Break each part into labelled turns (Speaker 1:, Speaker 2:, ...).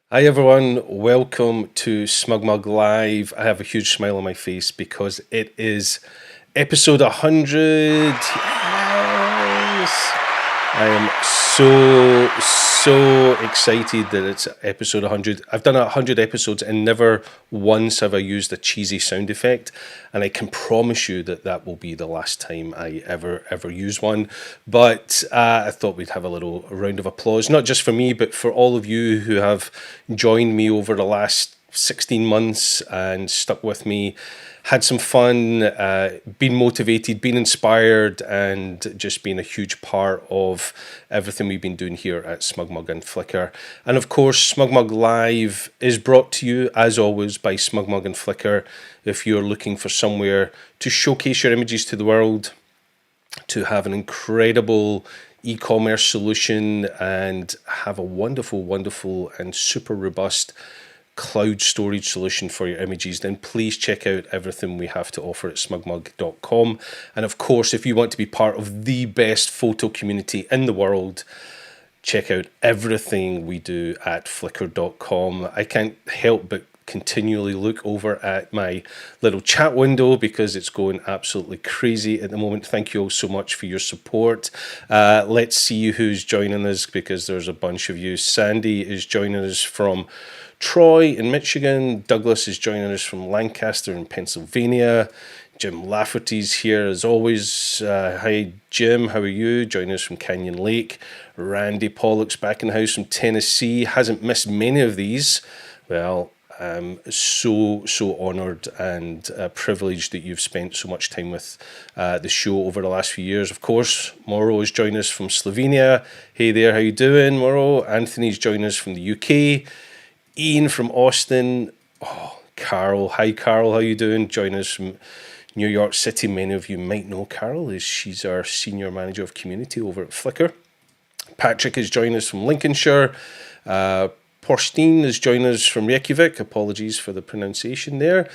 Speaker 1: Hi everyone, welcome to SmugMug Live. I have a huge smile on my face because it is episode 100. Yes! I am so excited that it's episode 100. I've done 100 episodes and never once have I used a cheesy sound effect, and I can promise you that that will be the last time I ever use one. But I thought we'd have a little round of applause, not just for me, but for all of you who have joined me over the last 16 months and stuck with me, had some fun, been motivated, been inspired, and just been a huge part of everything we've been doing here at SmugMug and Flickr. And of course, SmugMug Live is brought to you, as always, by SmugMug and Flickr. If you're looking for somewhere to showcase your images to the world, to have an incredible e-commerce solution, and have a wonderful and super robust cloud storage solution for your images, then please check out everything we have to offer at smugmug.com. And of course, if you want to be part of the best photo community in the world, check out everything we do at flickr.com. I can't help but continually look over at my little chat window because it's going absolutely crazy at the moment. Thank you all so much for your support. Let's see who's joining us, because there's a bunch of you. Sandy is joining us from Troy in Michigan. Douglas is joining us from Lancaster in Pennsylvania. Jim Lafferty's here as always. Hi Jim, how are you? Joining us from Canyon Lake. Randy Pollock's back in the house from Tennessee. Hasn't missed many of these. Well, I'm so honoured and privileged that you've spent so much time with the show over the last few years. Of course, Morrow is joining us from Slovenia. Hey there, how you doing, Morrow? Anthony's joining us from the UK. Ian from Austin. Oh, Carol. Hi, Carol. How you doing? Joining us from New York City. Many of you might know Carol, as she's our Senior Manager of Community over at Flickr. Patrick is joining us from Lincolnshire. Porstein is joining us from Reykjavik. Apologies for the pronunciation there.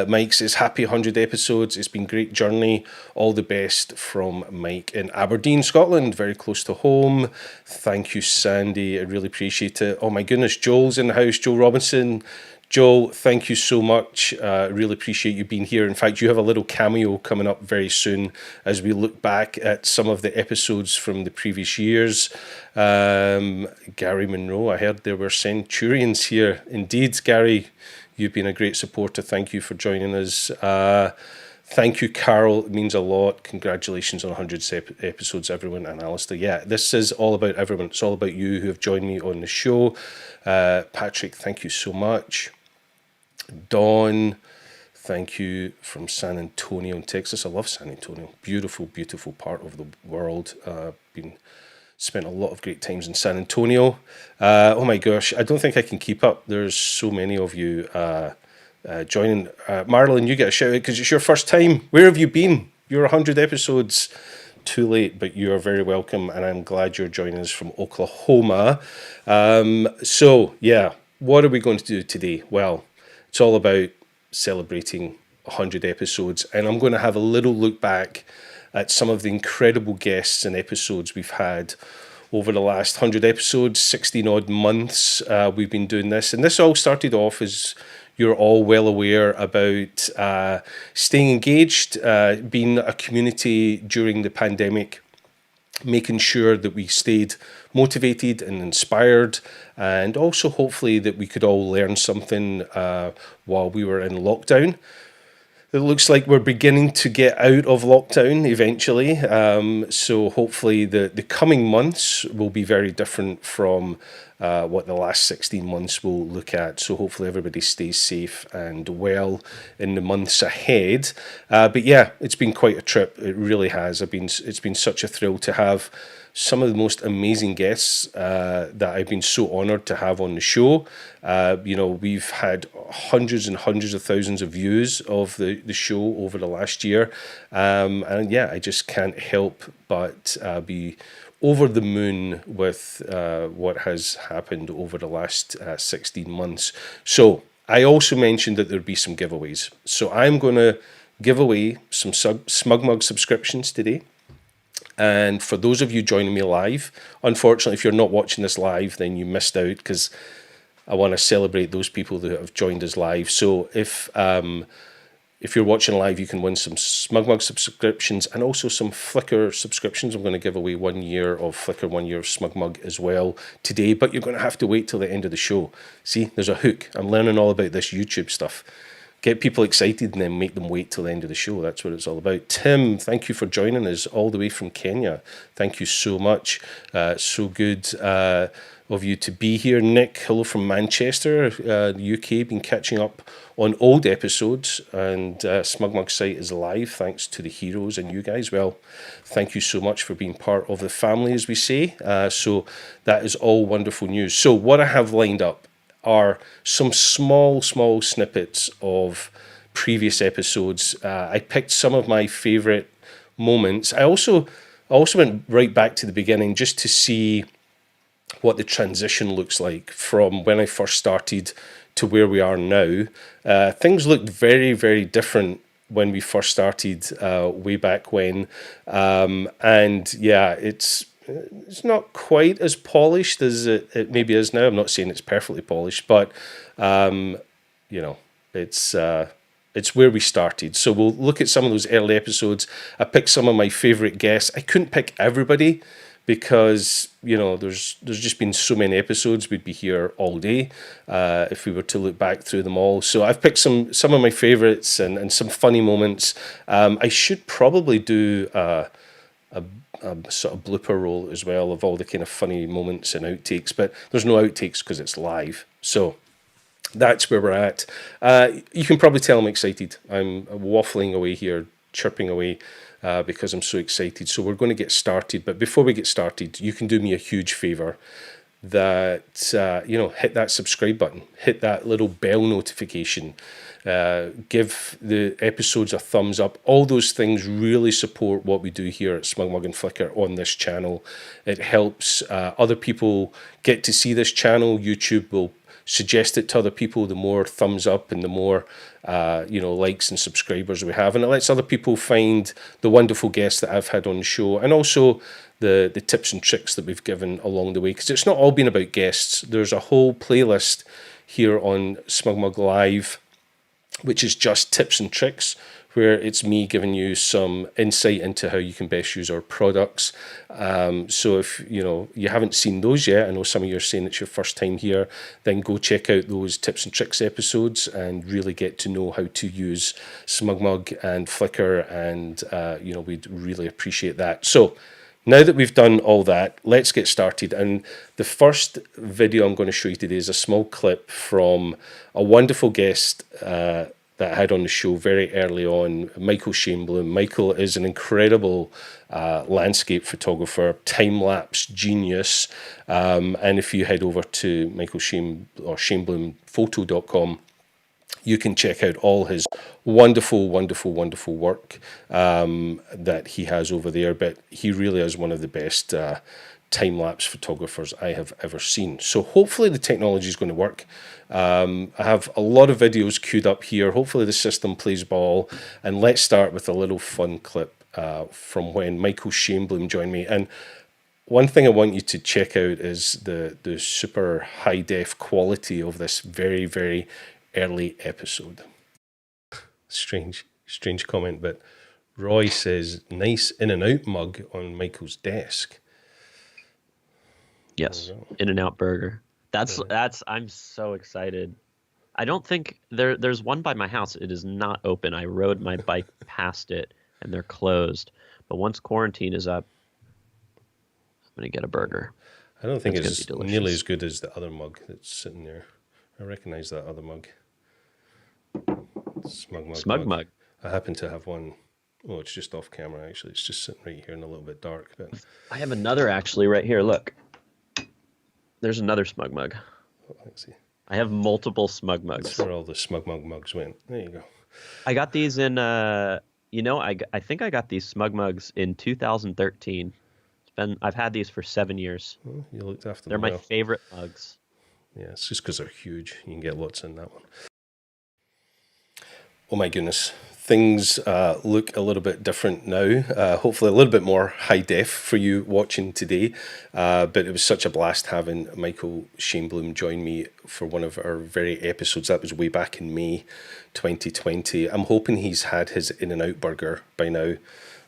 Speaker 1: Mike says, happy 100 episodes. It's been a great journey. All the best from Mike in Aberdeen, Scotland, very close to home. Thank you, Sandy. I really appreciate it. Oh my goodness, Joel's in the house. Joel Robinson. Joel, thank you so much. Really appreciate you being here. In fact, you have a little cameo coming up very soon as we look back at some of the episodes from the previous years. Gary Monroe, I heard there were Centurions here. Indeed, Gary, you've been a great supporter. Thank you for joining us. Thank you, Carol. It means a lot. Congratulations on 100 episodes, everyone. And Alastair, yeah, this is all about everyone. It's all about you who have joined me on the show. Patrick, thank you so much. Dawn, thank you from San Antonio in Texas. I love San Antonio. Beautiful part of the world. Spent a lot of great times in San Antonio. Oh my gosh, I don't think I can keep up. There's so many of you joining. Marilyn, you get a shout out because it's your first time. Where have you been? You're 100 episodes too late, but you are very welcome, and I'm glad you're joining us from Oklahoma. So yeah, what are we going to do today? Well, it's all about celebrating 100 episodes, and I'm going to have a little look back at some of the incredible guests and episodes we've had over the last 100 episodes, 16 odd months we've been doing this. And this all started off, as you're all well aware, about staying engaged, being a community during the pandemic, making sure that we stayed motivated and inspired, and also hopefully that we could all learn something while we were in lockdown. It looks like we're beginning to get out of lockdown eventually. So hopefully the coming months will be very different from what the last 16 months will look at. So hopefully everybody stays safe and well in the months ahead. But yeah, it's been quite a trip. It really has. It's been such a thrill to have some of the most amazing guests that I've been so honoured to have on the show. We've had hundreds and hundreds of thousands of views of the show over the last year. And yeah, I just can't help but be over the moon with what has happened over the last 16 months. So I also mentioned that there'd be some giveaways. So I'm going to give away some SmugMug subscriptions today. And for those of you joining me live, unfortunately, if you're not watching this live, then you missed out, because I want to celebrate those people that have joined us live. So if you're watching live, you can win some SmugMug subscriptions and also some Flickr subscriptions. I'm going to give away 1 year of Flickr, 1 year of SmugMug as well today, but you're going to have to wait till the end of the show. See, there's a hook. I'm learning all about this YouTube stuff. Get people excited and then make them wait till the end of the show. That's what it's all about. Tim, thank you for joining us all the way from Kenya. Thank you so much. So good of you to be here. Nick, hello from Manchester, the UK. Been catching up on old episodes, and SmugMug's site is live thanks to the heroes and you guys. Well, thank you so much for being part of the family, as we say. So that is all wonderful news. So what I have lined up are some small snippets of previous episodes. I picked some of my favourite moments. I also went right back to the beginning just to see what the transition looks like from when I first started to where we are now. Things looked very, very different when we first started way back when. And yeah, it's not quite as polished as it maybe is now. I'm not saying it's perfectly polished, but you know, it's where we started. So we'll look at some of those early episodes. I picked some of my favorite guests. I couldn't pick everybody because, you know, there's just been so many episodes. We'd be here all day if we were to look back through them all. So I've picked some of my favorites and some funny moments. I should probably do a sort of blooper roll as well of all the kind of funny moments and outtakes, but there's no outtakes because it's live. So that's where we're at. You can probably tell I'm excited. I'm waffling away here, chirping away because I'm so excited. So we're going to get started. But before we get started, you can do me a huge favor that, you know, hit that subscribe button, hit that little bell notification, give the episodes a thumbs up. All those things really support what we do here at SmugMug and Flickr on this channel. It helps other people get to see this channel. YouTube will suggest it to other people. The more thumbs up and the more you know, likes and subscribers we have, and it lets other people find the wonderful guests that I've had on the show, and also the tips and tricks that we've given along the way, because it's not all been about guests. There's a whole playlist here on SmugMug Live which is just tips and tricks, where it's me giving you some insight into how you can best use our products. So if you haven't seen those yet, I know some of you are saying it's your first time here, then go check out those tips and tricks episodes and really get to know how to use SmugMug and Flickr, and we'd really appreciate that. So now that we've done all that, let's get started. And the first video I'm going to show you today is a small clip from a wonderful guest that I had on the show very early on, Michael Shainbloom. Michael is an incredible landscape photographer, time-lapse genius. And if you head over to Shainbloom.com, you can check out all his wonderful work that he has over there. But he really is one of the best time-lapse photographers I have ever seen. So hopefully the technology is going to work. I have a lot of videos queued up here. Hopefully the system plays ball. And let's start with a little fun clip from when Michael Shainbloom joined me. And one thing I want you to check out is the super high-def quality of this very, very early episode. Strange comment, but Roy says, nice in and out mug on Michael's desk.
Speaker 2: Yes, in and out burger. That's I'm so excited. I don't think there's one by my house. It is not open. I rode my bike past it and they're closed. But once quarantine is up, I'm gonna get a burger.
Speaker 1: I don't think it's nearly as good as the other mug that's sitting there. I recognize that other mug. SmugMug. I happen to have one. Oh, it's just off camera, actually. It's just sitting right here and a little bit dark. But
Speaker 2: I have another actually right here. Look. There's another SmugMug.
Speaker 1: Oh, let's see.
Speaker 2: I have multiple SmugMugs.
Speaker 1: That's where all the SmugMug mugs went. There you go.
Speaker 2: I got these in, I think I got these SmugMugs in 2013. I've had these for 7 years.
Speaker 1: Oh, you looked after them.
Speaker 2: They're my favorite mugs.
Speaker 1: Yeah, it's just because they're huge. You can get lots in that one. Oh my goodness. things look a little bit different now. Hopefully, a little bit more high def for you watching today. But it was such a blast having Michael Shainbloom join me for one of our very episodes. That was way back in May 2020. I'm hoping he's had his In-N-Out burger by now.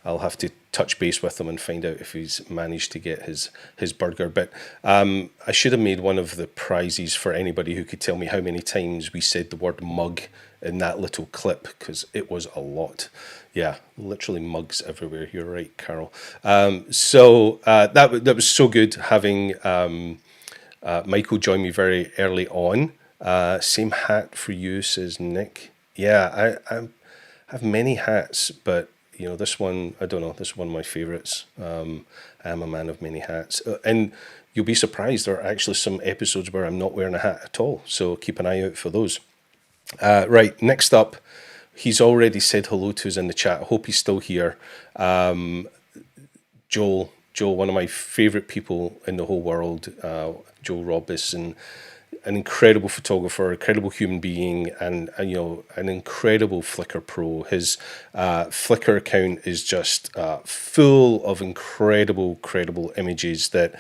Speaker 1: I'll have to touch base with him and find out if he's managed to get his burger. But I should have made one of the prizes for anybody who could tell me how many times we said the word mug in that little clip, because it was a lot. Yeah, literally mugs everywhere. You're right, Carol. So that was so good having Michael join me very early on. Same hat for you, says Nick. Yeah, I have many hats, but this one, I don't know, this is one of my favorites. I am a man of many hats. And you'll be surprised, there are actually some episodes where I'm not wearing a hat at all. So keep an eye out for those. Right, next up, he's already said hello to us in the chat. I hope he's still here. Joel, one of my favorite people in the whole world, Joel Robison, an incredible photographer, incredible human being, and an incredible Flickr pro. His Flickr account is just full of incredible images that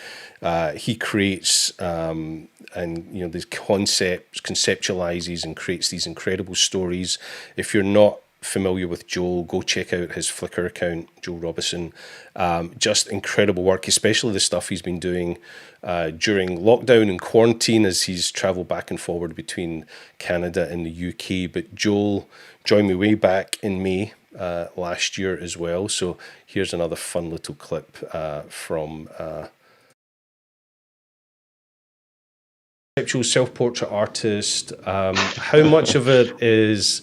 Speaker 1: he creates, and these conceptualizes and creates these incredible stories. If you're not familiar with Joel, go check out his Flickr account, Joel Robison. Just incredible work, especially the stuff he's been doing during lockdown and quarantine as he's traveled back and forward between Canada and the UK. But Joel joined me way back in May last year as well. So here's another fun little clip from conceptual self-portrait artist. How much of it is,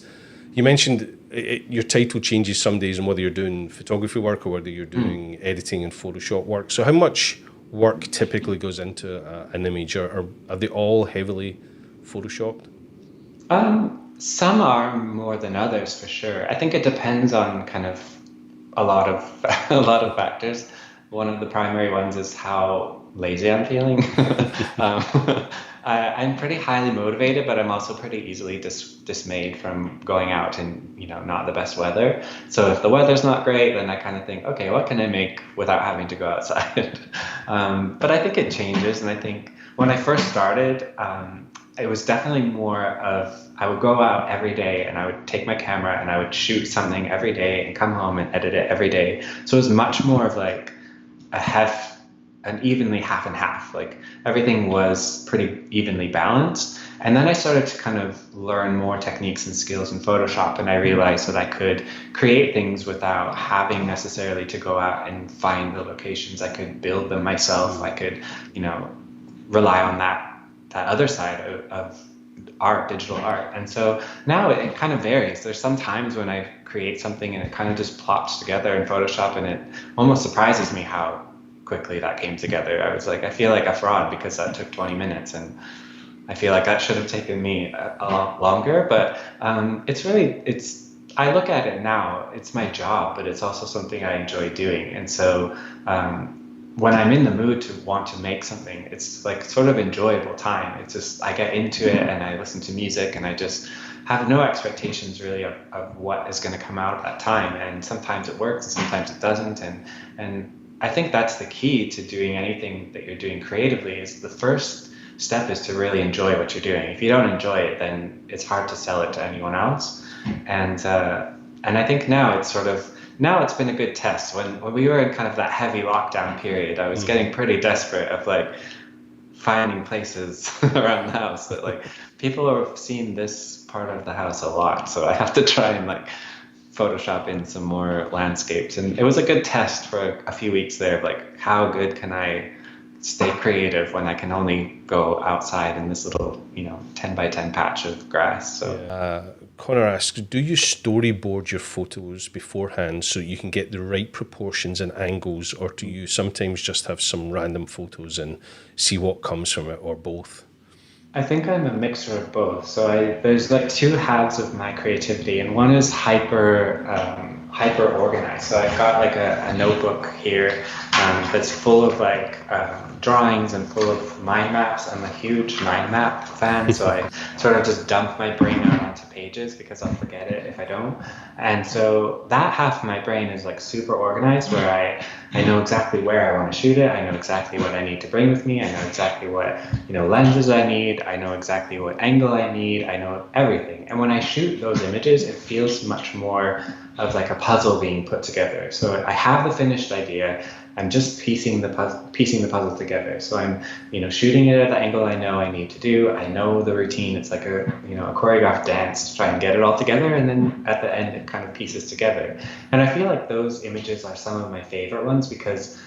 Speaker 1: you mentioned your title changes some days on whether you're doing photography work or whether you're doing editing and Photoshop work. So how much work typically goes into an image, or are they all heavily Photoshopped?
Speaker 3: Some are more than others, for sure. I think it depends on kind of a lot of factors. One of the primary ones is how lazy I'm feeling. I'm pretty highly motivated, but I'm also pretty easily dismayed from going out in not the best weather. So if the weather's not great, then I kind of think, okay, what can I make without having to go outside? But I think it changes, and I think when I first started, it was definitely more of, I would go out every day and I would take my camera and I would shoot something every day and come home and edit it every day. So it was much more of like an evenly half and half. Like everything was pretty evenly balanced. And then I started to kind of learn more techniques and skills in Photoshop, and I realized that I could create things without having necessarily to go out and find the locations. I could build them myself. I could, rely on that other side of art, digital art. And so now it kind of varies. There's some times when I create something and it kind of just plops together in Photoshop, and it almost surprises me how quickly that came together. I was like, I feel like a fraud because that took 20 minutes, and I feel like that should have taken me a lot longer. But I look at it now, it's my job, but it's also something I enjoy doing. And so when I'm in the mood to want to make something, it's like sort of enjoyable time. It's just, I get into it and I listen to music, and I just have no expectations really of what is going to come out at that time. And sometimes it works and sometimes it doesn't. And I think that's the key to doing anything that you're doing creatively, is the first step is to really enjoy what you're doing. If you don't enjoy it, then it's hard to sell it to anyone else. And I think now it's been a good test. When we were in kind of that heavy lockdown period, I was getting pretty desperate of like finding places around the house that like people have seen this part of the house a lot, so I have to try and like Photoshop in some more landscapes. And it was a good test for a few weeks there of like, how good can I stay creative when I can only go outside in this little 10 by 10 patch of grass. So
Speaker 1: Connor asks, do you storyboard your photos beforehand so you can get the right proportions and angles, or do you sometimes just have some random photos and see what comes from it, or both?
Speaker 3: I think I'm a mixture of both. So there's like two halves of my creativity, and one is hyper hyper organized. So I've got like a notebook here that's full of like drawings and full of mind maps. I'm a huge mind map fan, so I sort of just dump my brain out onto pages because I'll forget it if I don't. And so that half of my brain is like super organized, where I know exactly where I want to shoot it. I know exactly what I need to bring with me. I know exactly what, you know, lenses I need. I know exactly what angle I need. I know everything. And when I shoot those images, it feels much more of like a puzzle being put together. So I have the finished idea. I'm just piecing the puzzle together. So I'm, you know, shooting it at the angle I know I need to do. I know the routine. It's like a, you know, a choreographed dance to try and get it all together. And then at the end, it kind of pieces together. And I feel like those images are some of my favorite ones because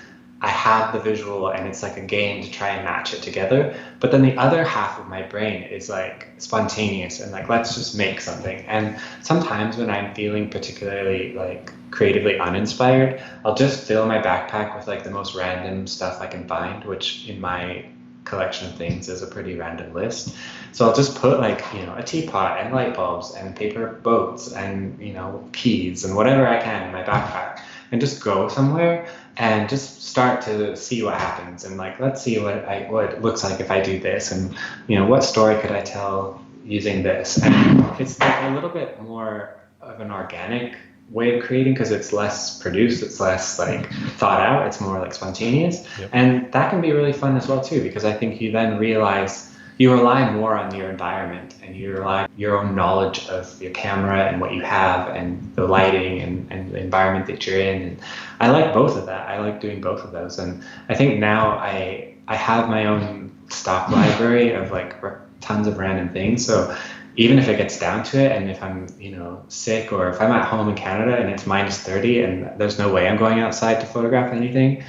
Speaker 3: I have the visual and it's like a game to try and match it together. But then the other half of my brain is like spontaneous and like, let's just make something. And sometimes when I'm feeling particularly like creatively uninspired, I'll just fill my backpack with like the most random stuff I can find, which in my collection of things is a pretty random list. So I'll just put like, you know, a teapot and light bulbs and paper boats and, you know, keys and whatever I can in my backpack and just go somewhere and just start to see what happens. And like, let's see what it looks like if I do this, and, you know, what story could I tell using this? And it's like a little bit more of an organic way of creating because it's less produced, it's less like thought out, it's more like spontaneous. Yep. And that can be really fun as well too, because I think you then realize you rely more on your environment and you rely on your own knowledge of your camera and what you have and the lighting and the environment that you're in. And I like both of that. I like doing both of those. And I think now I have my own stock library of like tons of random things. So even if it gets down to it, and if I'm, you know, sick, or if I'm at home in Canada and it's -30 and there's no way I'm going outside to photograph anything,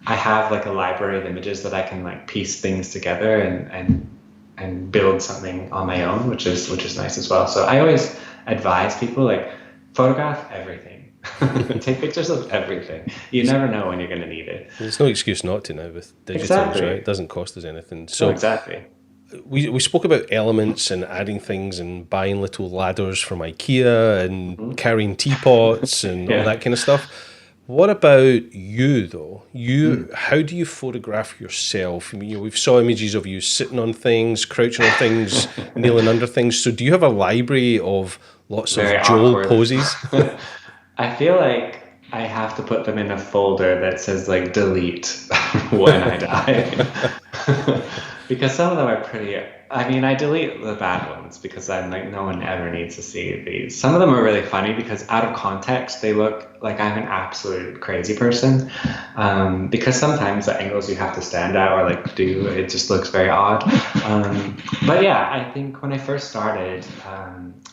Speaker 3: I have like a library of images that I can like piece things together and build something on my own, which is nice as well. So I always advise people like photograph everything. Take pictures of everything. You never know when you're going to need it.
Speaker 1: There's no excuse not to now with digitals, exactly. Right? It doesn't cost us anything. So
Speaker 3: exactly.
Speaker 1: We spoke about elements and adding things and buying little ladders from IKEA and carrying teapots and all that kind of stuff. What about you, though? How do you photograph yourself? I mean, we've saw images of you sitting on things, crouching on things, kneeling under things. So do you have a library of lots of Joel poses?
Speaker 3: I feel like I have to put them in a folder that says like delete when I die. Because some of them are pretty, I mean, I delete the bad ones because I'm like, no one ever needs to see these. Some of them are really funny because out of context, they look like I'm an absolute crazy person. Because sometimes the angles you have to stand at or like do, it just looks very odd. But yeah, I think when I first started,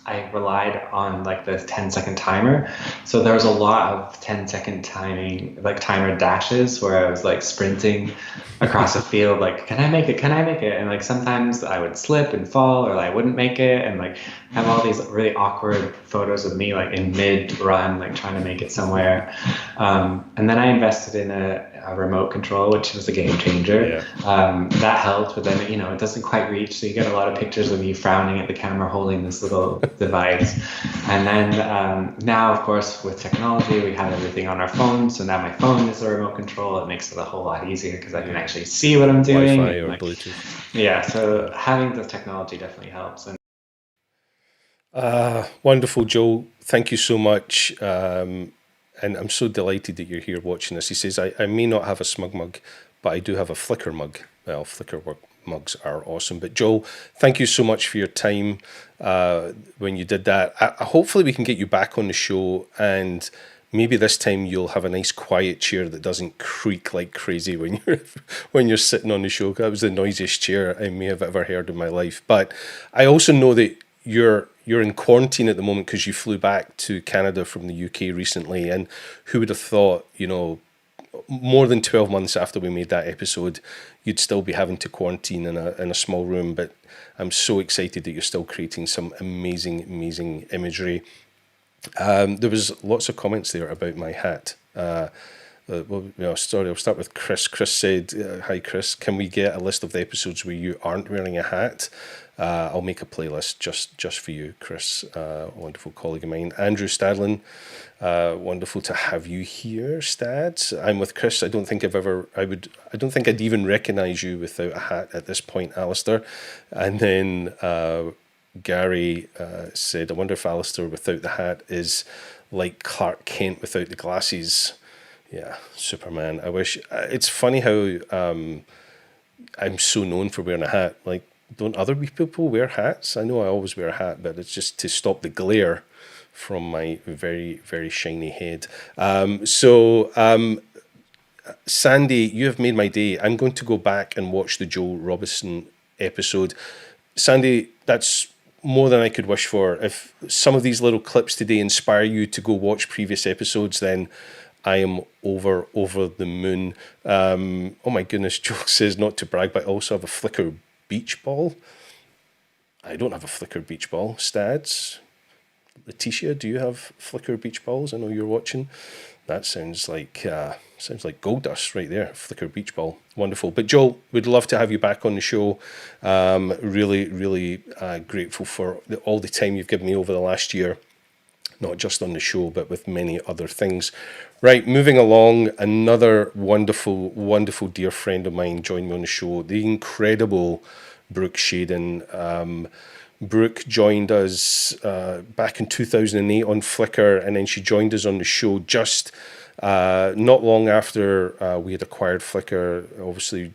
Speaker 3: I relied on like the 10-second timer. So there was a lot of 10-second timing, like timer dashes where I was like sprinting across a field, like, can I make it? Can I make it? And like sometimes I would slip and fall or I wouldn't make it, and like have all these really awkward photos of me like in mid-run, like trying to make it somewhere. And then I invested in a remote control, which was a game changer. That helped, but then, you know, it doesn't quite reach, so you get a lot of pictures of me frowning at the camera holding this little device. And then now, of course, with technology, we have everything on our phones, so now my phone is a remote control. It makes it a whole lot easier because I can actually see what I'm doing.
Speaker 1: Wi-Fi or Bluetooth.
Speaker 3: Yeah, so having the technology definitely helps. And
Speaker 1: wonderful, Joel. Thank you so much. And I'm so delighted that you're here watching this. He says, I may not have a SmugMug, but I do have a Flickr mug. Well, Flickr mugs are awesome. But Joel, thank you so much for your time when you did that. Hopefully we can get you back on the show, and maybe this time you'll have a nice quiet chair that doesn't creak like crazy when you're sitting on the show. That was the noisiest chair I may have ever heard in my life. But I also know that you're in quarantine at the moment because you flew back to Canada from the UK recently, and who would have thought, you know, more than 12 months after we made that episode, you'd still be having to quarantine in a small room. But I'm so excited that you're still creating some amazing imagery. There was lots of comments there about my hat. Sorry, I'll start with Chris. Chris said, "Hi, Chris. Can we get a list of the episodes where you aren't wearing a hat? I'll make a playlist just for you, Chris. Wonderful colleague of mine, Andrew Stadlin. Wonderful to have you here, Stads. I'm with Chris. I don't think I'd even recognise you without a hat at this point, Alastair." And then Gary said, "I wonder if Alastair without the hat is like Clark Kent without the glasses." Yeah, Superman. I wish. It's funny how I'm so known for wearing a hat. Like, don't other people wear hats? I know I always wear a hat, but it's just to stop the glare from my very, very shiny head. Sandy, you have made my day. I'm going to go back and watch the Joel Robinson episode. Sandy, that's more than I could wish for. If some of these little clips today inspire you to go watch previous episodes, then I am over the moon. Oh my goodness, Joel says not to brag, but I also have a Flickr beach ball. I don't have a Flickr beach ball. Stads, Letitia, do you have Flickr beach balls? I know you're watching. That sounds like gold dust right there. Flickr beach ball, wonderful. But Joel, we'd love to have you back on the show. Really grateful for all the time you've given me over the last year. Not just on the show, but with many other things. Right, moving along, another wonderful dear friend of mine joined me on the show, the incredible Brooke Shaden. Brooke joined us back in 2008 on Flickr, and then she joined us on the show just not long after we had acquired Flickr. Obviously,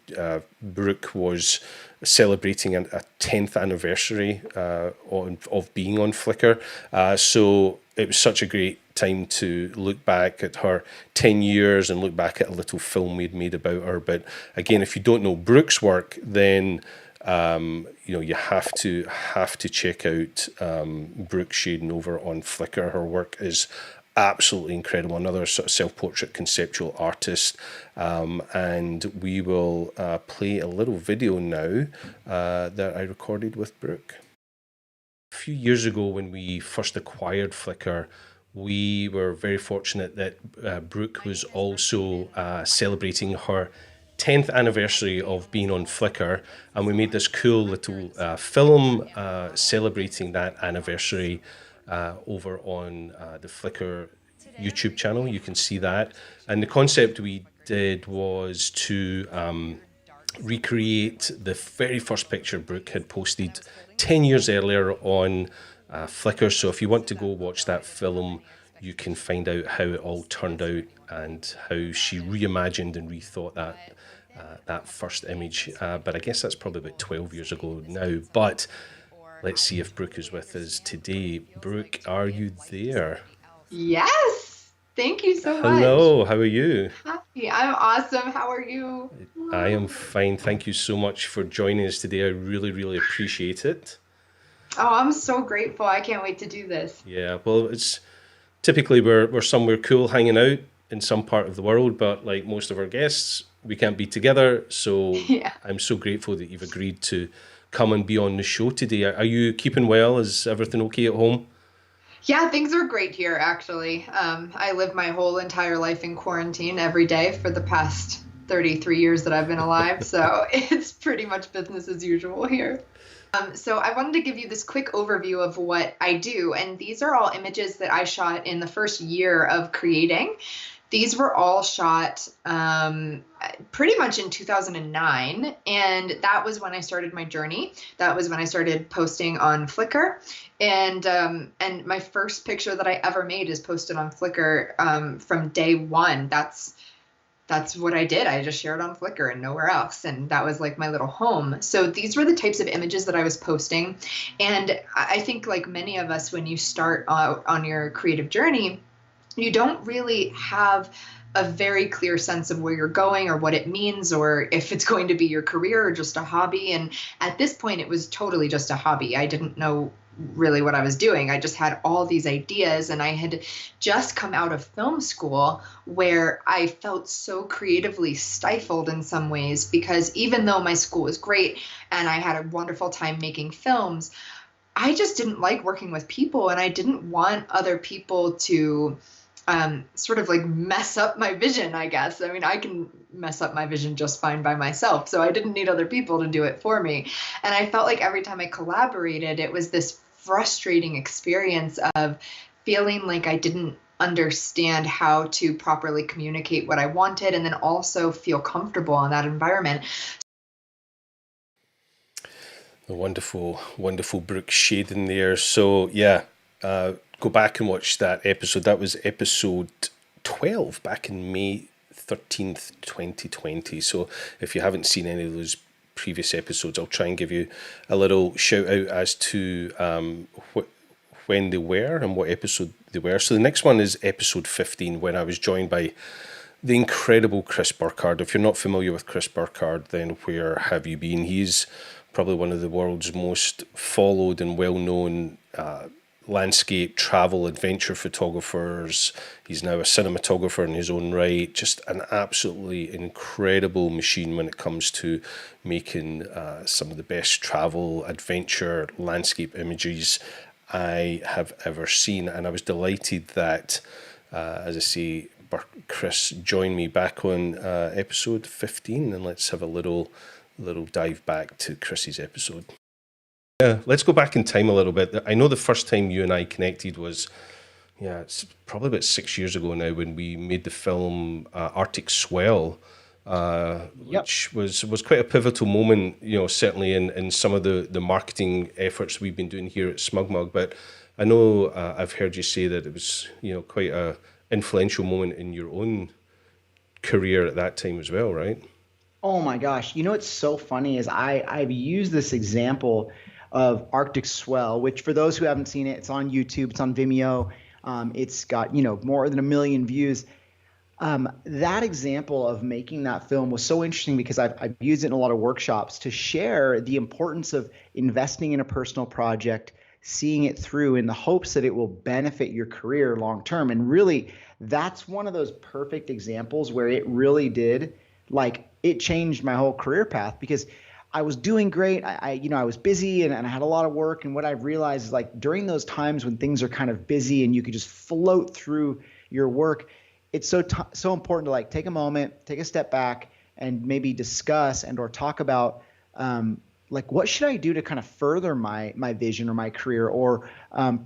Speaker 1: Brooke was celebrating a 10th anniversary of being on Flickr. So it was such a great time to look back at her 10 years and look back at a little film we'd made about her. But again, if you don't know Brooke's work, then you have to check out Brooke Shaden over on Flickr. Her work is absolutely incredible. Another sort of self-portrait conceptual artist. And we will play a little video now that I recorded with Brooke. A few years ago, when we first acquired Flickr, we were very fortunate that Brooke was also celebrating her 10th anniversary of being on Flickr, and we made this cool little film celebrating that anniversary over on the Flickr YouTube channel. You can see that. And the concept we did was to recreate the very first picture Brooke had posted 10 years earlier on Flickr. So if you want to go watch that film, you can find out how it all turned out and how she reimagined and rethought that first image. But I guess that's probably about 12 years ago now. But let's see if Brooke is with us today. Brooke, are you there?
Speaker 4: Yes. Thank you so much.
Speaker 1: Hello, how are you?
Speaker 4: Hi, I'm awesome. How are you?
Speaker 1: I am fine. Thank you so much for joining us today. I really appreciate it.
Speaker 4: Oh, I'm so grateful. I can't wait to do this.
Speaker 1: Yeah, well, it's typically we're somewhere cool hanging out in some part of the world, but like most of our guests, we can't be together. So yeah. I'm so grateful that you've agreed to come and be on the show today. Are you keeping well? Is everything okay at home?
Speaker 4: Yeah, things are great here, actually. I live my whole entire life in quarantine every day for the past 33 years that I've been alive. So it's pretty much business as usual here. So I wanted to give you this quick overview of what I do. And these are all images that I shot in the first year of creating. These were all shot pretty much in 2009, and that was when I started my journey. That was when I started posting on Flickr, and my first picture that I ever made is posted on Flickr from day one. That's what I did. I just shared on Flickr and nowhere else, and that was like my little home. So these were the types of images that I was posting, and I think like many of us, when you start on your creative journey, you don't really have a very clear sense of where you're going or what it means or if it's going to be your career or just a hobby. And at this point, it was totally just a hobby. I didn't know really what I was doing. I just had all these ideas, and I had just come out of film school where I felt so creatively stifled in some ways, because even though my school was great and I had a wonderful time making films, I just didn't like working with people, and I didn't want other people to sort of like mess up my vision, I guess. I mean, I can mess up my vision just fine by myself, so I didn't need other people to do it for me. And I felt like every time I collaborated, it was this frustrating experience of feeling like I didn't understand how to properly communicate what I wanted and then also feel comfortable in that environment.
Speaker 1: The wonderful, wonderful Brooke Shaden there. So yeah, go back and watch that episode. That was episode 12 back in May 13th, 2020. So if you haven't seen any of those previous episodes, I'll try and give you a little shout out as to when they were and what episode they were. So the next one is episode 15, when I was joined by the incredible Chris Burkard. If you're not familiar with Chris Burkard, then where have you been? He's probably one of the world's most followed and well-known landscape travel adventure photographers. He's now a cinematographer in his own right. Just an absolutely incredible machine when it comes to making some of the best travel, adventure, landscape images I have ever seen. And I was delighted that, as I say, Chris joined me back on episode 15, and let's have a little dive back to Chris's episode. Yeah, let's go back in time a little bit. I know the first time you and I connected was, it's probably about 6 years ago now, when we made the film Arctic Swell, which was quite a pivotal moment, certainly in some of the marketing efforts we've been doing here at SmugMug. But I know I've heard you say that it was, quite a influential moment in your own career at that time as well, right?
Speaker 5: Oh my gosh. What's so funny is I've used this example of Arctic Swell, which for those who haven't seen it, it's on YouTube, it's on Vimeo. It's got, more than 1 million views. That example of making that film was so interesting because I've used it in a lot of workshops to share the importance of investing in a personal project, seeing it through in the hopes that it will benefit your career long term. And really, that's one of those perfect examples where it really did, it changed my whole career path, because I was doing great. I was busy and I had a lot of work. And what I've realized is, during those times when things are kind of busy and you could just float through your work, it's so important to take a moment, take a step back, and maybe discuss and or talk about what should I do to kind of further my vision or my career, or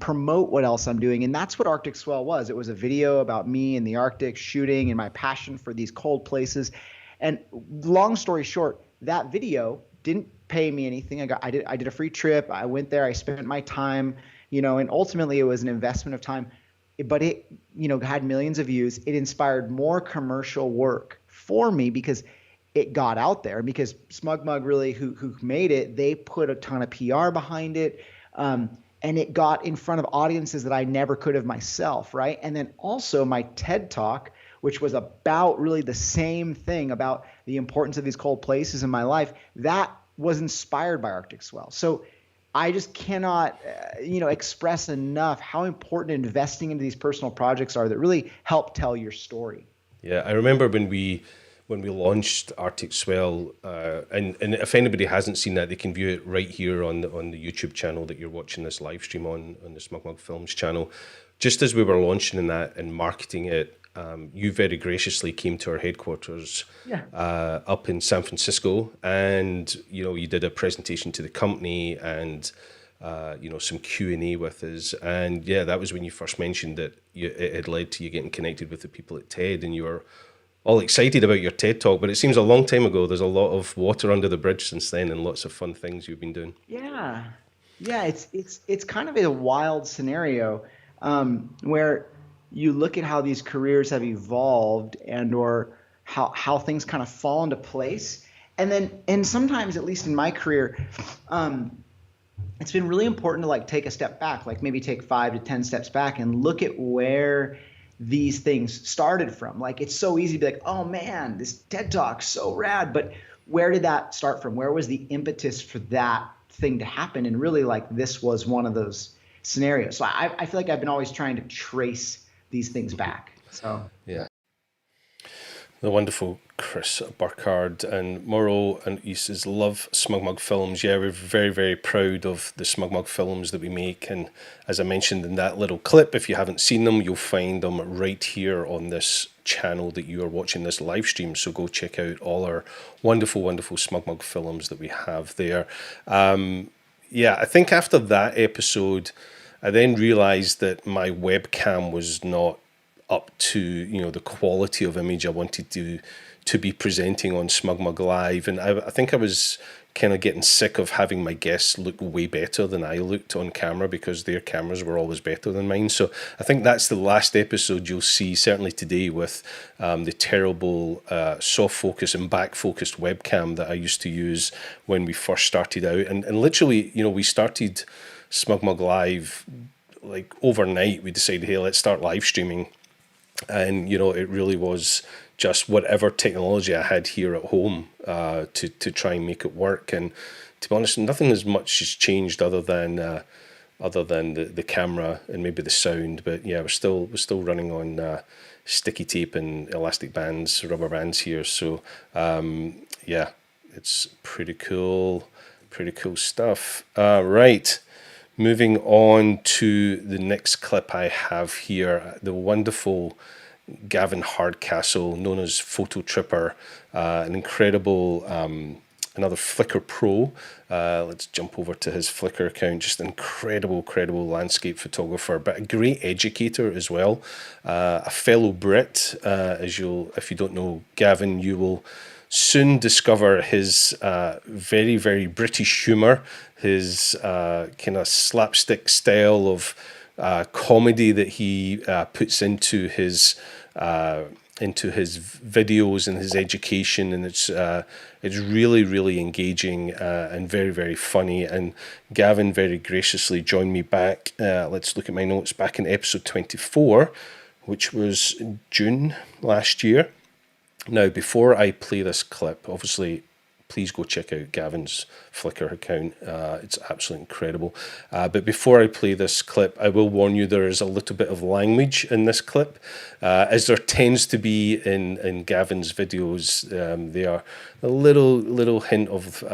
Speaker 5: promote what else I'm doing. And that's what Arctic Swell was. It was a video about me in the Arctic shooting and my passion for these cold places. And long story short, that video didn't pay me anything. I did a free trip. I went there. I spent my time, and ultimately it was an investment of time. But it, had millions of views. It inspired more commercial work for me because it got out there. Because SmugMug really, who made it, they put a ton of PR behind it. And it got in front of audiences that I never could have myself, right? And then also my TED Talk, which was about really the same thing, about the importance of these cold places in my life, that was inspired by Arctic Swell. So I just cannot, express enough how important investing into these personal projects are that really help tell your story.
Speaker 1: Yeah, I remember when we launched Arctic Swell, and if anybody hasn't seen that, they can view it right here on the YouTube channel that you're watching this live stream on the SmugMug Films channel. Just as we were launching that and marketing it, you very graciously came to our headquarters up in San Francisco, and you did a presentation to the company and some Q&A with us. And that was when you first mentioned that it had led to you getting connected with the people at TED, and you were all excited about your TED Talk. But it seems a long time ago. There's a lot of water under the bridge since then, and lots of fun things you've been doing.
Speaker 5: Yeah, it's kind of a wild scenario where you look at how these careers have evolved and or how things kind of fall into place. And sometimes, at least in my career, it's been really important to take a step back, maybe take 5 to 10 steps back and look at where these things started from. It's so easy to be like, oh man, this TED Talk's so rad, but where did that start from? Where was the impetus for that thing to happen? And really, this was one of those scenarios. So I feel like I've been always trying to trace these things back. So
Speaker 1: yeah. The wonderful Chris Burkard and Morrow, and he says, love SmugMug films. Yeah, we're very, very proud of the SmugMug films that we make. And as I mentioned in that little clip, if you haven't seen them, you'll find them right here on this channel that you are watching this live stream. So go check out all our wonderful, wonderful SmugMug films that we have there. Yeah, I think after that episode, I then realized that my webcam was not up to, you know, the quality of image I wanted to be presenting on SmugMug Live. And I think I was kind of getting sick of having my guests look way better than I looked on camera, because their cameras were always better than mine. So I think that's the last episode you'll see, certainly today, with the terrible soft focus and back focused webcam that I used to use when we first started out. And literally, you know, we started SmugMug Live like overnight. We decided, hey, let's start live streaming. And, you know, it really was just whatever technology I had here at home to try and make it work. And to be honest, nothing as much has changed other than the camera and maybe the sound. But yeah, we're still running on sticky tape and elastic bands, rubber bands here. So yeah, it's pretty cool stuff. Right. Moving on to the next clip I have here, the wonderful Gavin Hardcastle, known as Photo Tripper, an incredible, another Flickr pro. Let's jump over to his Flickr account. Just an incredible landscape photographer, but a great educator as well. A fellow Brit, if you don't know Gavin, you will soon discover his very, very British humour, his kind of slapstick style of comedy that he puts into his videos and his education, and it's really engaging and very, very funny. And Gavin very graciously joined me back. Let's look at my notes, back in episode 24, which was June last year. Now, before I play this clip, obviously, please go check out Gavin's Flickr account. It's absolutely incredible. But before I play this clip, I will warn you there is a little bit of language in this clip, as there tends to be in Gavin's videos. They are a little hint of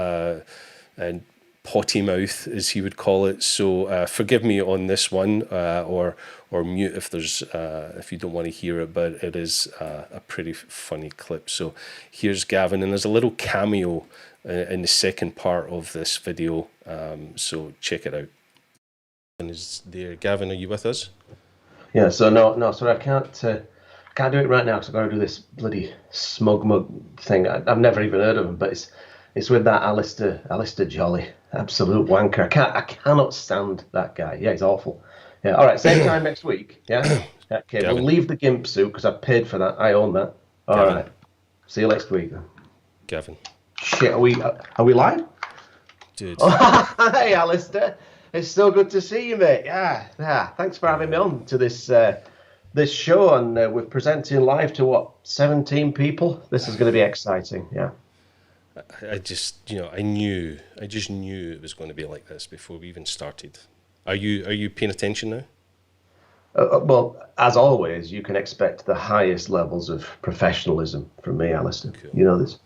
Speaker 1: potty mouth, as he would call it. So forgive me on this one, or mute if you don't want to hear it. But it is a pretty funny clip. So here's Gavin, and there's a little cameo in the second part of this video. So check it out. And is there, Gavin? Are you with us?
Speaker 6: Yeah. So no. Sorry, I can't do it right now because I've got to do this bloody SmugMug thing. I've never even heard of him, but it's with that Alastair Jolly, absolute wanker. I cannot stand that guy. Yeah, he's awful. Yeah. All right. Same time next week. Yeah. Okay.
Speaker 1: Gavin.
Speaker 6: We'll leave the gimp suit because I paid for that. I own that. All
Speaker 1: Gavin.
Speaker 6: right. See you next week then.
Speaker 1: Gavin.
Speaker 6: Shit. Are we live?
Speaker 1: Dude.
Speaker 6: Oh, hey, Alastair. It's so good to see you, mate. Yeah. Thanks for having me on to this show, and we're presenting live to 17 people. This is going to be exciting. Yeah.
Speaker 1: I just knew it was going to be like this before we even started. Are you paying attention now?
Speaker 6: Well, as always, you can expect the highest levels of professionalism from me, Alastair. Cool. You know this.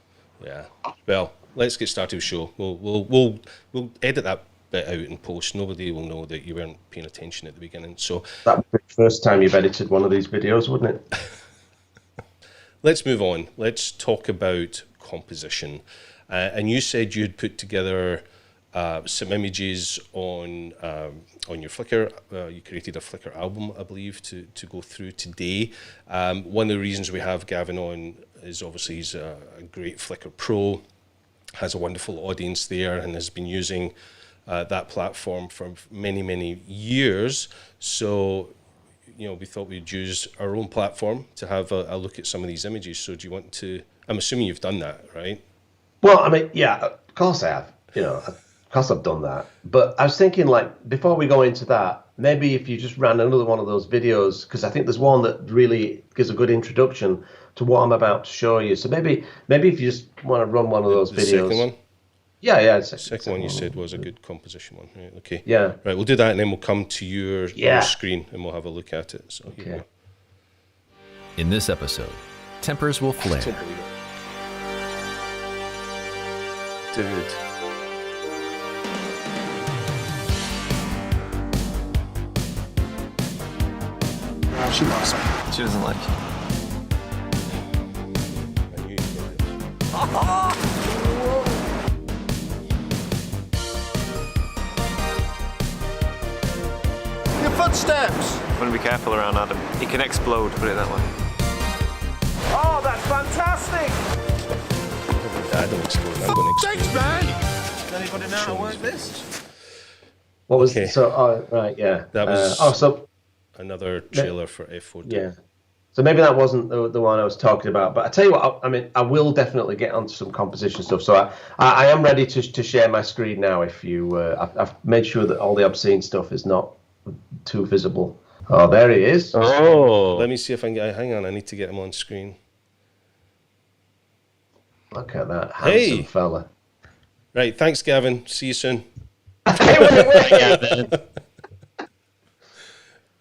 Speaker 6: Yeah.
Speaker 1: Well, let's get started with the show. We'll edit that bit out in post. Nobody will know that you weren't paying attention at the beginning. So
Speaker 6: that would be the first time you've edited one of these videos, wouldn't it?
Speaker 1: Let's move on. Let's talk about composition. And you said you'd put together some images on your Flickr. You created a Flickr album, I believe, to go through today. One of the reasons we have Gavin on is obviously he's a great Flickr pro, has a wonderful audience there, and has been using that platform for many years. So, we thought we'd use our own platform to have a look at some of these images. So do you want to, I'm assuming you've done that, right?
Speaker 6: Well, I mean, yeah, of course I have, of course I've done that. But I was thinking, like, before we go into that, maybe if you just ran another one of those videos, because I think there's one that really gives a good introduction to what I'm about to show you. So maybe if you just want to run one of those videos.
Speaker 1: The second one?
Speaker 6: Yeah.
Speaker 1: The second one you said was a good composition one. Right, okay.
Speaker 6: Yeah.
Speaker 1: Right, we'll do that, and then we'll come to your screen and we'll have a look at it. So
Speaker 6: okay.
Speaker 7: In this episode, tempers will flare.
Speaker 1: Don't believe it. Dude.
Speaker 8: She lost me. She doesn't like you.
Speaker 1: I knew you'd get it.
Speaker 8: Your footsteps!
Speaker 9: Want to be careful around Adam. He can explode, put it that way.
Speaker 8: Oh, that's fantastic!
Speaker 1: I don't explode. I'm going to
Speaker 8: Thanks,
Speaker 1: explode.
Speaker 8: man! Does anybody know how to work this?
Speaker 6: What was
Speaker 1: Okay.
Speaker 6: so? Oh, right, yeah.
Speaker 1: That was-
Speaker 6: so
Speaker 1: Another trailer for F4.
Speaker 6: yeah. So maybe that wasn't the one I was talking about. But I tell you what, I mean, I will definitely get onto some composition stuff. So I am ready to share my screen now. If you, I've made sure that all the obscene stuff is not too visible. Oh, there he is.
Speaker 2: Oh,
Speaker 1: Let me see if I can get. Hang on, I need to get him on screen.
Speaker 6: Look at that
Speaker 1: Hey!
Speaker 6: handsome fella.
Speaker 1: Right, thanks, Gavin. See you soon.
Speaker 2: Gavin.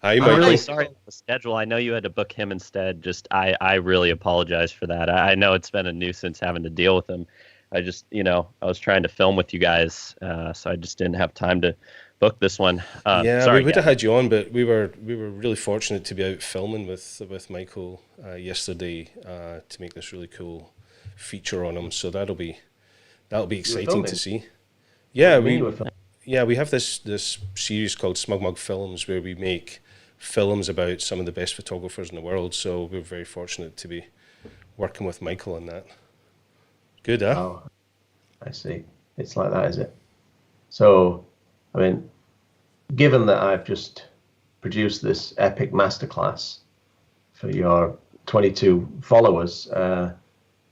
Speaker 1: Hi,
Speaker 2: I'm
Speaker 1: Michael.
Speaker 2: really sorry for the schedule. I know you had to book him instead. I really apologize for that. I know it's been a nuisance having to deal with him. I just, I was trying to film with you guys, so I just didn't have time to book this one.
Speaker 1: Yeah,
Speaker 2: sorry,
Speaker 1: we would have
Speaker 2: Gavin.
Speaker 1: had you on, but we were really fortunate to be out filming with Michael yesterday to make this really cool feature on him. So that'll be exciting
Speaker 6: filming?
Speaker 1: to see. Yeah,
Speaker 6: You were filming?
Speaker 1: we have this series called SmugMug Films where we make films about some of the best photographers in the world. So we're very fortunate to be working with Michael on that. Good, huh?
Speaker 6: Oh, I see. It's like that, is it? So, I mean, given that I've just produced this epic masterclass for your 22 followers, do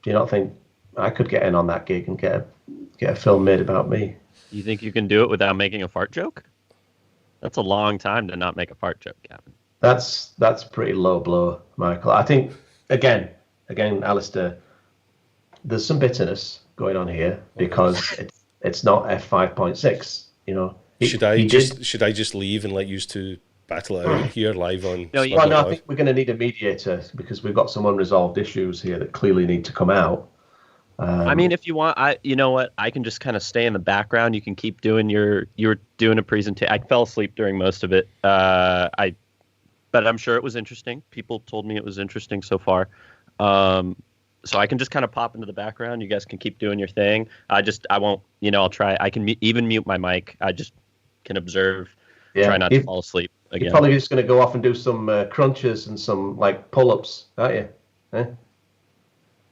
Speaker 6: you not think I could get in on that gig and get a film made about me?
Speaker 2: You think you can do it without making a fart joke? That's a long time to not make a fart joke, Gavin.
Speaker 6: That's pretty low blow, Michael. I think again, Alastair, there's some bitterness going on here because it's not F5.6.
Speaker 1: Should I just leave and let you two battle it out here live on?
Speaker 2: No,
Speaker 1: SmugMug
Speaker 6: Well, no, I
Speaker 1: Live?
Speaker 6: think we're going to need a mediator because we've got some unresolved issues here that clearly need to come out.
Speaker 2: I mean, if you want, you know what? I can just kind of stay in the background. You can keep doing you were doing a presentation. I fell asleep during most of it. But I'm sure it was interesting. People told me it was interesting so far. So I can just kind of pop into the background. You guys can keep doing your thing. I won't, I'll try. I can even mute my mic. I just can observe, try not to fall asleep
Speaker 6: You're
Speaker 2: again.
Speaker 6: probably just going to go off and do some crunches and some pull-ups, aren't you?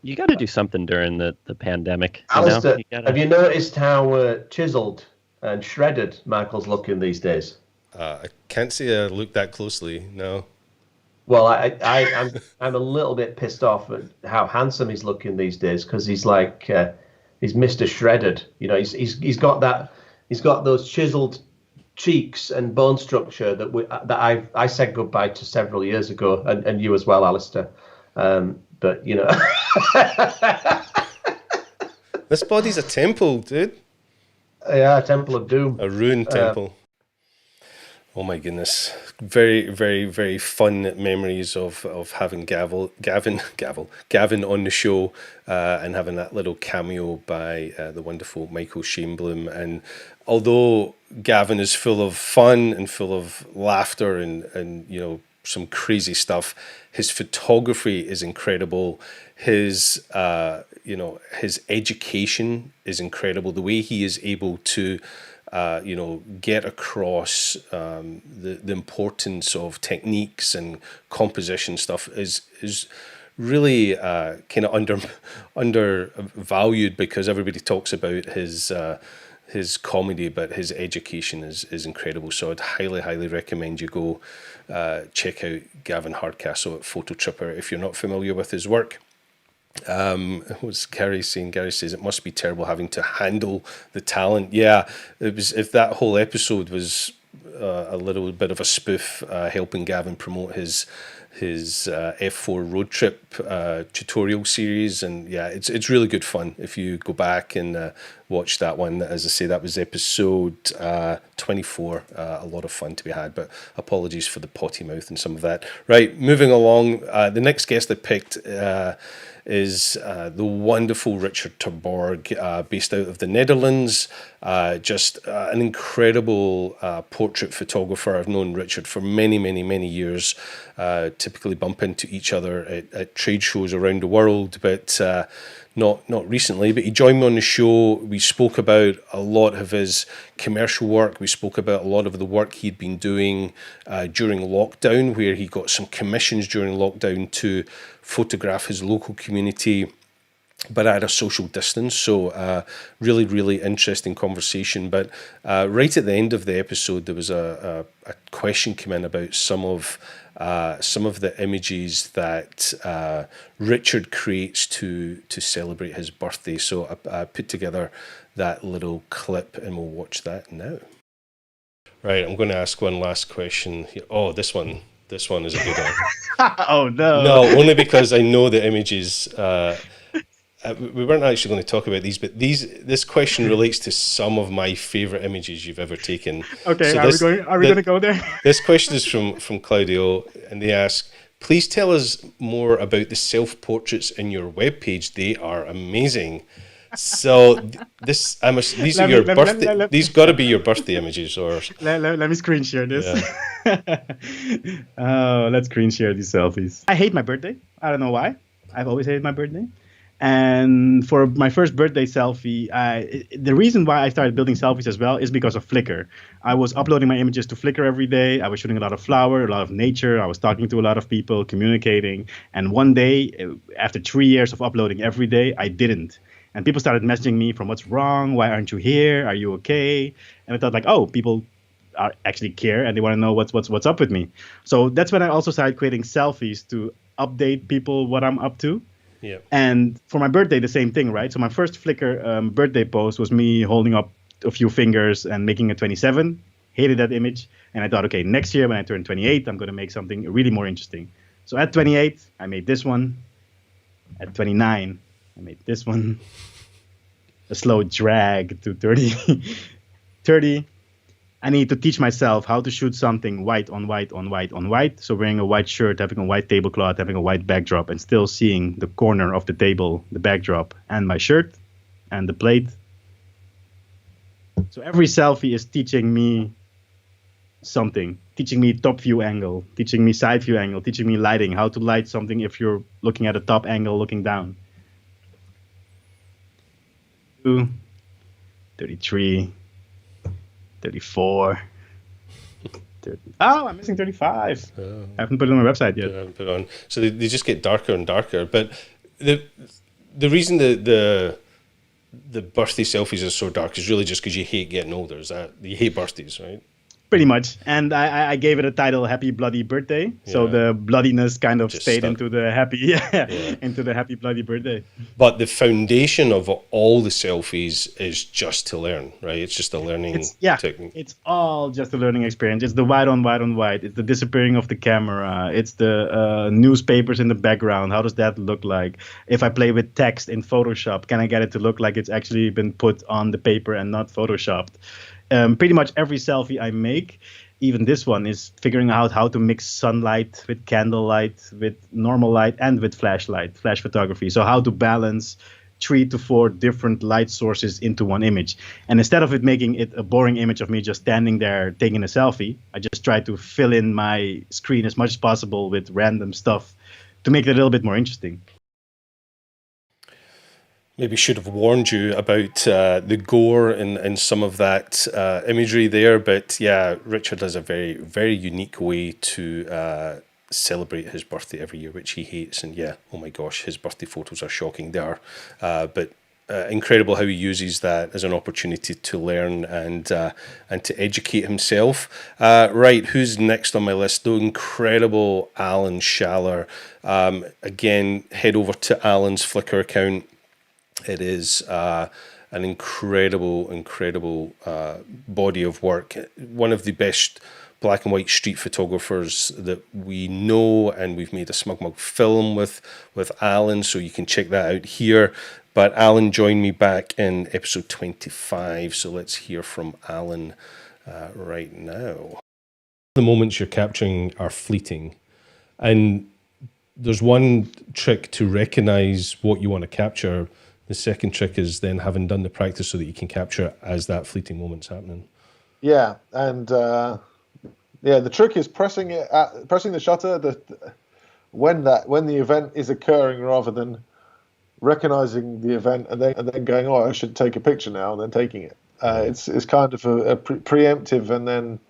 Speaker 2: You got to do something during the pandemic.
Speaker 6: Alastair,
Speaker 2: You gotta-
Speaker 6: have you noticed how chiseled and shredded Michael's looking these days?
Speaker 1: I can't say I looked that closely. No.
Speaker 6: Well, I'm a little bit pissed off at how handsome he's looking these days because he's like he's Mr. Shredded. He's got those chiseled cheeks and bone structure that I said goodbye to several years ago, and you as well, Alastair. But
Speaker 1: This body's a temple, dude.
Speaker 6: yeah, Temple of Doom.
Speaker 1: A ruined temple. Oh my goodness. Very, very, very fun memories of having Gavin on the show and having that little cameo by the wonderful Michael Shainbloom. And although Gavin is full of fun and full of laughter and some crazy stuff, his photography is incredible. His his education is incredible. The way he is able to get across the importance of techniques and composition stuff is really kind of undervalued because everybody talks about his comedy, but his education is incredible. So I'd highly recommend you go check out Gavin Hardcastle at Photo Tripper if you're not familiar with his work. What's Gary saying? Gary says it must be terrible having to handle the talent. Yeah, it was. If that whole episode was a little bit of a spoof, helping Gavin promote his his F4 road trip tutorial series, and yeah, it's really good fun if you go back and watch that one. As I say, that was episode 24. A lot of fun to be had, but apologies for the potty mouth and some of that. Right, moving along, the next guest I picked is the wonderful Richard Terborg, based out of the Netherlands. Just an incredible portrait photographer. I've known Richard for many, many, many years. Typically bump into each other at trade shows around the world, but not recently. But he joined me on the show. We spoke about a lot of his commercial work. We spoke about a lot of the work he'd been doing during lockdown, where he got some commissions during lockdown to photograph his local community, but at a social distance. So really, really interesting conversation. But right at the end of the episode, there was a question came in about some of the images that Richard creates to celebrate his birthday. So I put together that little clip, and we'll watch that now. Right, I'm going to ask one last question here. Oh, this one is a good one.
Speaker 7: Oh no!
Speaker 1: No, only because I know the images. We weren't actually going to talk about these, but this question relates to some of my favorite images you've ever taken.
Speaker 7: Okay,
Speaker 1: so
Speaker 7: are we going to go there?
Speaker 1: This question is from Claudio, and they ask, please tell us more about the self-portraits in your webpage. They are amazing. So these are your birthday. These got to be your birthday images, or
Speaker 7: let me screen share this.
Speaker 1: Yeah.
Speaker 7: Let's screen share these selfies. I hate my birthday. I don't know why. I've always hated my birthday. And for my first birthday selfie, the reason why I started building selfies as well is because of Flickr. I was uploading my images to Flickr every day. I was shooting a lot of flower, a lot of nature. I was talking to a lot of people, communicating. And one day, after 3 years of uploading every day, I didn't. And people started messaging me from what's wrong? Why aren't you here? Are you okay? And I thought like, oh, people actually care and they want to know what's up with me. So that's when I also started creating selfies to update people what I'm up to.
Speaker 1: Yeah.
Speaker 7: And for my birthday, the same thing, right? So my first Flickr birthday post was me holding up a few fingers and making a 27. Hated that image. And I thought, okay, next year when I turn 28, I'm going to make something really more interesting. So at 28, I made this one. At 29, I made this one. A slow drag to 30. 30. I need to teach myself how to shoot something white on white on white on white. So wearing a white shirt, having a white tablecloth, having a white backdrop, and still seeing the corner of the table, the backdrop, and my shirt, and the plate. So every selfie is teaching me something. Teaching me top view angle, teaching me side view angle, teaching me lighting, how to light something if you're looking at a top angle, looking down. 33. 34. 30. Oh, I'm missing 35. Oh. I haven't put it on my website yet.
Speaker 1: I haven't put it on. So they just get darker and darker. But the reason the birthday selfies are so dark is really just because you hate getting older. Is that you hate birthdays, right?
Speaker 7: Pretty much. And I gave it a title, Happy Bloody Birthday. Yeah. So the bloodiness kind of just stayed stuck into the happy into the happy bloody birthday.
Speaker 1: But the foundation of all the selfies is just to learn, right? It's just a learning technique.
Speaker 7: It's all just a learning experience. It's the white on white on white. It's the disappearing of the camera. It's the newspapers in the background. How does that look like? If I play with text in Photoshop, can I get it to look like it's actually been put on the paper and not Photoshopped? Pretty much every selfie I make, even this one, is figuring out how to mix sunlight with candlelight, with normal light, and with flash photography. So how to balance 3 to 4 different light sources into one image. And instead of it making it a boring image of me just standing there taking a selfie, I just try to fill in my screen as much as possible with random stuff to make it a little bit more interesting.
Speaker 1: Maybe should have warned you about the gore and some of that imagery there. But yeah, Richard has a very, very unique way to celebrate his birthday every year, which he hates. And yeah, oh my gosh, his birthday photos are shocking. They are. But incredible how he uses that as an opportunity to learn and to educate himself. Right, who's next on my list? The incredible Alan Schaller. Again, head over to Alan's Flickr account. It is an incredible body of work. One of the best black and white street photographers that we know, and we've made a SmugMug film with Alan, so you can check that out here. But Alan joined me back in episode 25, so let's hear from Alan right now. The moments you're capturing are fleeting, and there's one trick to recognize what you want to capture. The second trick is then having done the practice so that you can capture as that fleeting moment's happening.
Speaker 10: Yeah, and the trick is pressing the shutter when the event is occurring, rather than recognizing the event and then going, oh, I should take a picture now, and then taking it. It's kind of a preemptive, and then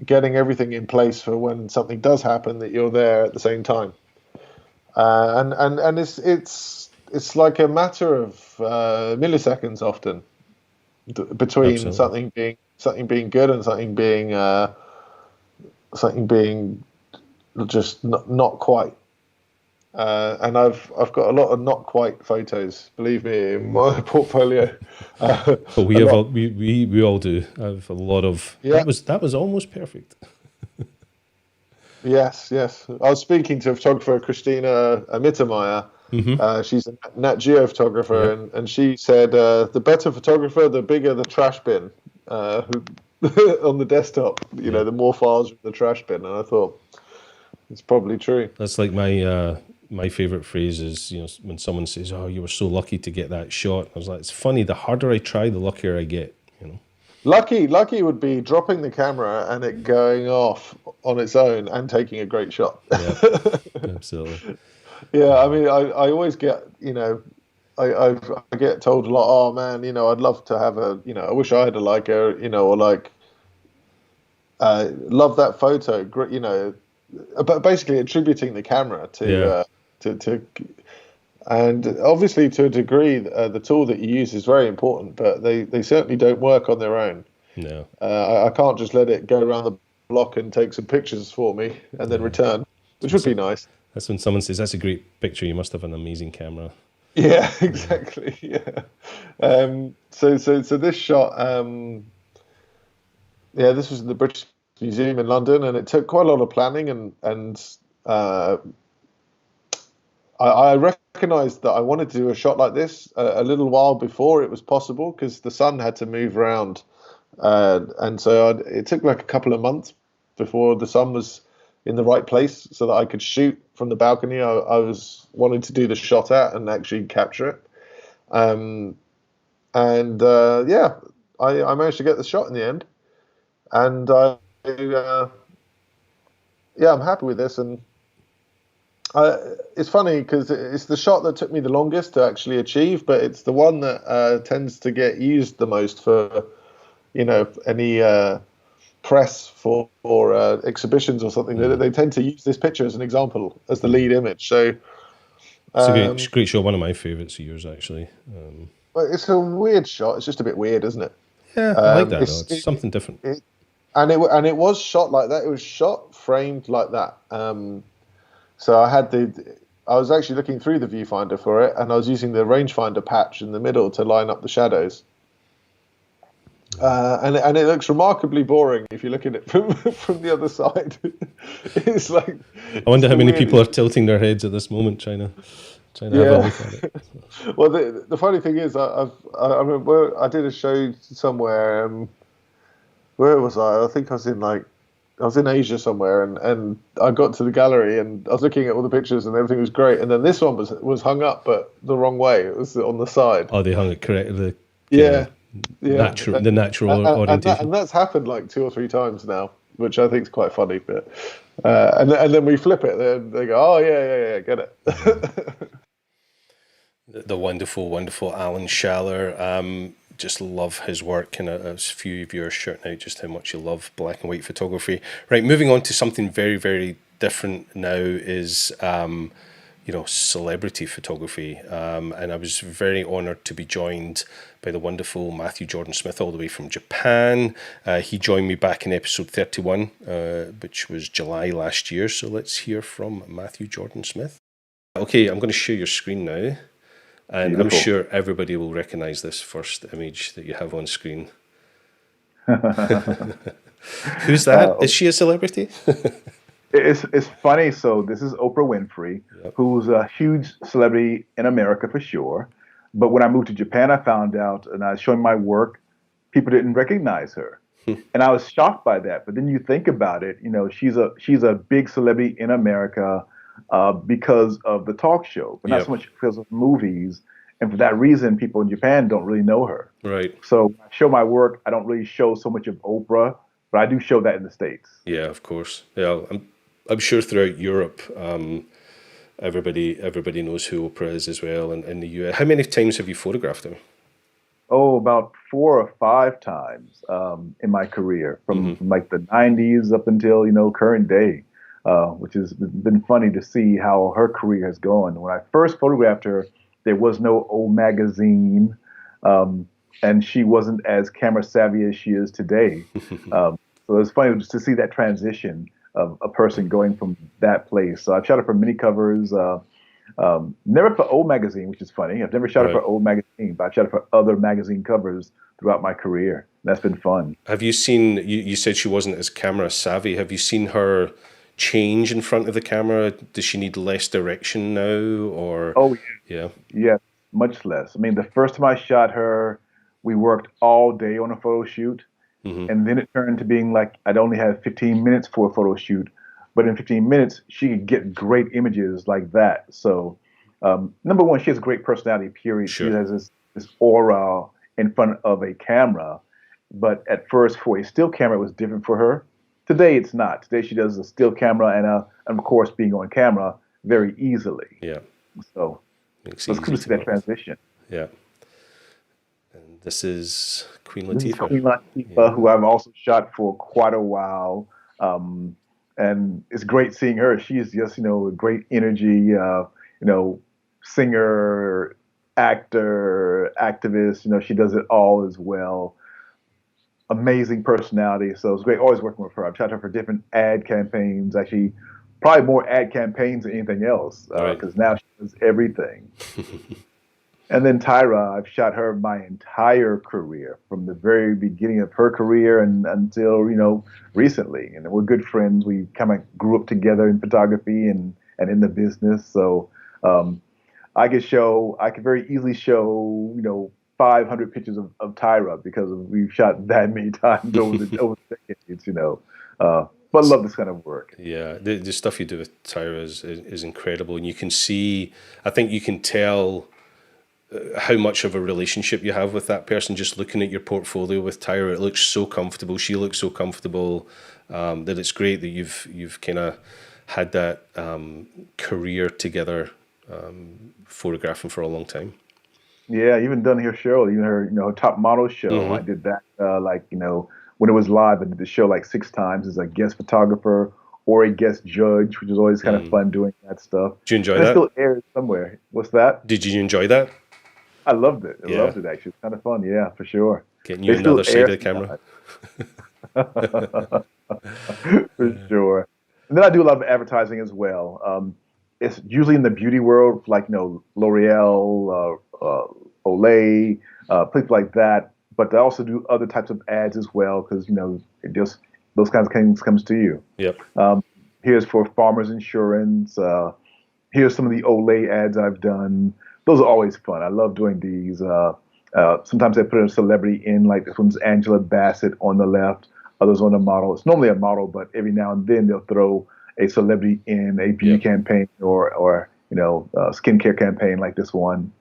Speaker 10: getting everything in place for when something does happen that you're there at the same time. And it's like a matter of milliseconds often between
Speaker 1: Absolutely.
Speaker 10: something being good and something being just not quite. And I've got a lot of not quite photos, believe me, in my portfolio.
Speaker 1: But we all do. I have a lot of. Yeah. That was almost perfect.
Speaker 10: Yes. I was speaking to a photographer, Christina Mittermeier. Mm-hmm. She's a Nat Geo photographer, yeah. and she said the better photographer, the bigger the trash bin on the desktop. You know, the more files in the trash bin. And I thought it's probably true.
Speaker 1: That's like my favorite phrase is, you know, when someone says, "Oh, you were so lucky to get that shot." I was like, it's funny. The harder I try, the luckier I get. You know.
Speaker 10: Lucky would be dropping the camera and it going off on its own and taking a great shot.
Speaker 1: Yeah, absolutely.
Speaker 10: Yeah, I mean, I always get, you know, I get told a lot, oh man, you know, I'd love to have I wish I had a Leica, you know, or like, love that photo, you know, but basically attributing the camera to, and obviously to a degree, the tool that you use is very important, but they certainly don't work on their own.
Speaker 1: No.
Speaker 10: I can't just let it go around the block and take some pictures for me and then return, which would be nice.
Speaker 1: That's when someone says, that's a great picture, you must have an amazing camera.
Speaker 10: Yeah, exactly. Yeah. So this shot, this was in the British Museum in London, and it took quite a lot of planning, and I recognised that I wanted to do a shot like this a little while before it was possible, because the sun had to move around, and so it took like a couple of months before the sun was in the right place so that I could shoot from the balcony I was wanting to do the shot at and actually capture it. I managed to get the shot in the end, and I'm happy with this. And it's funny because it's the shot that took me the longest to actually achieve, but it's the one that tends to get used the most for, you know, any press for exhibitions or something. They tend to use this picture as an example, as the lead image. So
Speaker 1: it's a great shot. One of my favourites of yours, actually.
Speaker 10: It's a weird shot. It's just a bit weird, isn't it?
Speaker 1: Yeah, I like that. It's something different.
Speaker 10: And it was shot like that. It was shot framed like that. So I was actually looking through the viewfinder for it, and I was using the rangefinder patch in the middle to line up the shadows. And it looks remarkably boring if you look at it from the other side. It's like,
Speaker 1: I wonder how many people are tilting their heads at this moment trying to have a look at it.
Speaker 10: Well, the funny thing is, I remember I did a show somewhere. Where was I? I think I was in Asia somewhere, and I got to the gallery and I was looking at all the pictures and everything was great, and then this one was hung up but the wrong way. It was on the side.
Speaker 1: Oh, they hung it correctly.
Speaker 10: The
Speaker 1: natural orientation.
Speaker 10: And that's happened like 2 or 3 times now, which I think is quite funny. But and then we flip it, and they go, "Oh yeah, get it."
Speaker 1: The wonderful Alan Schaller. Just love his work, and a few of you are shouting out just how much you love black and white photography. Right, moving on to something very, very different now is celebrity photography. And I was very honoured to be joined by the wonderful Matthew Jordan Smith, all the way from Japan. He joined me back in episode 31, which was July last year. So let's hear from Matthew Jordan Smith. Okay, I'm going to share your screen now. And beautiful. I'm sure everybody will recognise this first image that you have on screen. Who's that? Is she a celebrity?
Speaker 11: It's funny. So this is Oprah Winfrey, who's a huge celebrity in America for sure. But when I moved to Japan, I found out, and I was showing my work, people didn't recognize her, and I was shocked by that. But then you think about it, she's a big celebrity in America because of the talk show, but not so much because of movies. And for that reason, people in Japan don't really know her.
Speaker 1: Right.
Speaker 11: So when I show my work, I don't really show so much of Oprah, but I do show that in the States.
Speaker 1: Yeah, of course. Yeah, I'm sure throughout Europe, everybody knows who Oprah is as well, and in the US. How many times have you photographed her?
Speaker 11: Oh, about 4 or 5 times in my career, from like the 90s up until current day, which has been funny to see how her career has gone. When I first photographed her, there was no old magazine, and she wasn't as camera savvy as she is today. So it's funny just to see that transition of a person going from that place. So I've shot her for mini covers, never for old magazine, which is funny. I've never shot her for old magazine, but I've shot her for other magazine covers throughout my career. That's been fun.
Speaker 1: Have you seen, you said she wasn't as camera savvy. Have you seen her change in front of the camera? Does she need less direction now, or?
Speaker 11: Oh, yeah. Yeah, much less. I mean, the first time I shot her, we worked all day on a photo shoot. And then it turned to being like I'd only have 15 minutes for a photo shoot. But in 15 minutes, she could get great images like that. So, number one, she has a great personality, period. She has this aura in front of a camera. But at first, for a still camera, it was different for her. Today, it's not. Today, she does a still camera and of course, being on camera very easily.
Speaker 1: Yeah.
Speaker 11: So, it's cool to see that transition.
Speaker 1: Yeah. And this is Queen Latifah.
Speaker 11: Queen Latifah, who I've also shot for quite a while. And it's great seeing her. She is just, a great energy, singer, actor, activist. She does it all as well. Amazing personality. So it's great always working with her. I've shot her for different ad campaigns, actually, probably more ad campaigns than anything else, because now she does everything. And then Tyra, I've shot her my entire career, from the very beginning of her career and until, recently. And we're good friends. We kind of grew up together in photography and in the business. So I could very easily show, 500 pictures of Tyra because we've shot that many times over the decades, But I love this kind of work.
Speaker 1: Yeah, the stuff you do with Tyra is incredible. And you can see, I think you can tell how much of a relationship you have with that person just looking at your portfolio with Tyra. It looks so comfortable. She looks so comfortable that it's great that you've kind of had that career together, photographing for a long time.
Speaker 11: Yeah, even done her show, even her top model show. I did that when it was live. I did the show like 6 times as a guest photographer or a guest judge, which is always kind of fun doing that stuff.
Speaker 1: Did you enjoy
Speaker 11: that? It still airs somewhere. What's that?
Speaker 1: Did you enjoy that?
Speaker 11: I loved it. I loved it, actually. It's kind of fun. Yeah, for sure.
Speaker 1: Getting you another side of the camera.
Speaker 11: For sure. And then I do a lot of advertising as well. It's usually in the beauty world, like, L'Oreal, Olay, places like that. But I also do other types of ads as well because, it just, those kinds of things comes to you.
Speaker 1: Yep.
Speaker 11: Here's for Farmers Insurance. Here's some of the Olay ads I've done. Those are always fun. I love doing these. Sometimes I put a celebrity in, like this one's Angela Bassett on the left, others on the model. It's normally a model, but every now and then they'll throw a celebrity in a beauty campaign or skincare campaign like this one.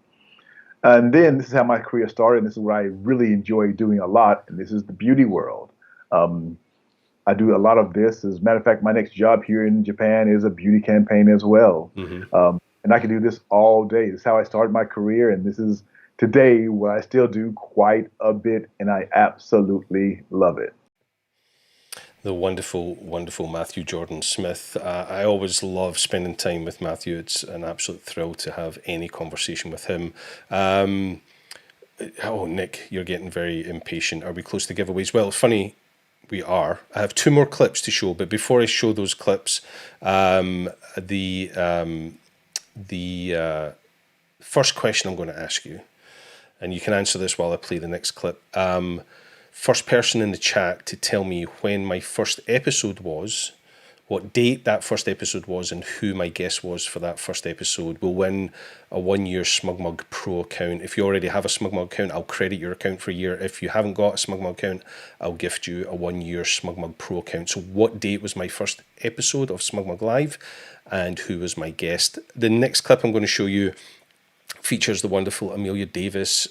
Speaker 11: And then this is how my career started, and this is what I really enjoy doing a lot, and this is the beauty world. I do a lot of this. As a matter of fact, my next job here in Japan is a beauty campaign as well. And I can do this all day. This is how I started my career, and this is today what I still do quite a bit, and I absolutely love it.
Speaker 1: The wonderful, wonderful Matthew Jordan Smith. I always love spending time with Matthew. It's an absolute thrill to have any conversation with him. Nick, you're getting very impatient. Are we close to giveaways? Well, funny, we are. I have 2 more clips to show, but before I show those clips, the first question I'm going to ask you, and you can answer this while I play the next clip. first person in the chat to tell me when my first episode was, what date that first episode was, and who my guest was for that first episode will win a 1-year SmugMug Pro account. If you already have a SmugMug account, I'll credit your account for a year. If you haven't got a SmugMug account, I'll gift you a 1-year SmugMug Pro account. So what date was my first episode of SmugMug Live, and who was my guest? The next clip I'm going to show you features the wonderful Amelia Davis.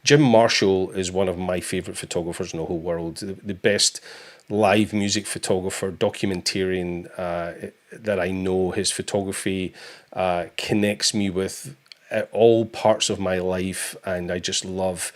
Speaker 1: Jim Marshall is one of my favourite photographers in the whole world. The best live music photographer, documentarian that I know. His photography connects me with all parts of my life, and I just love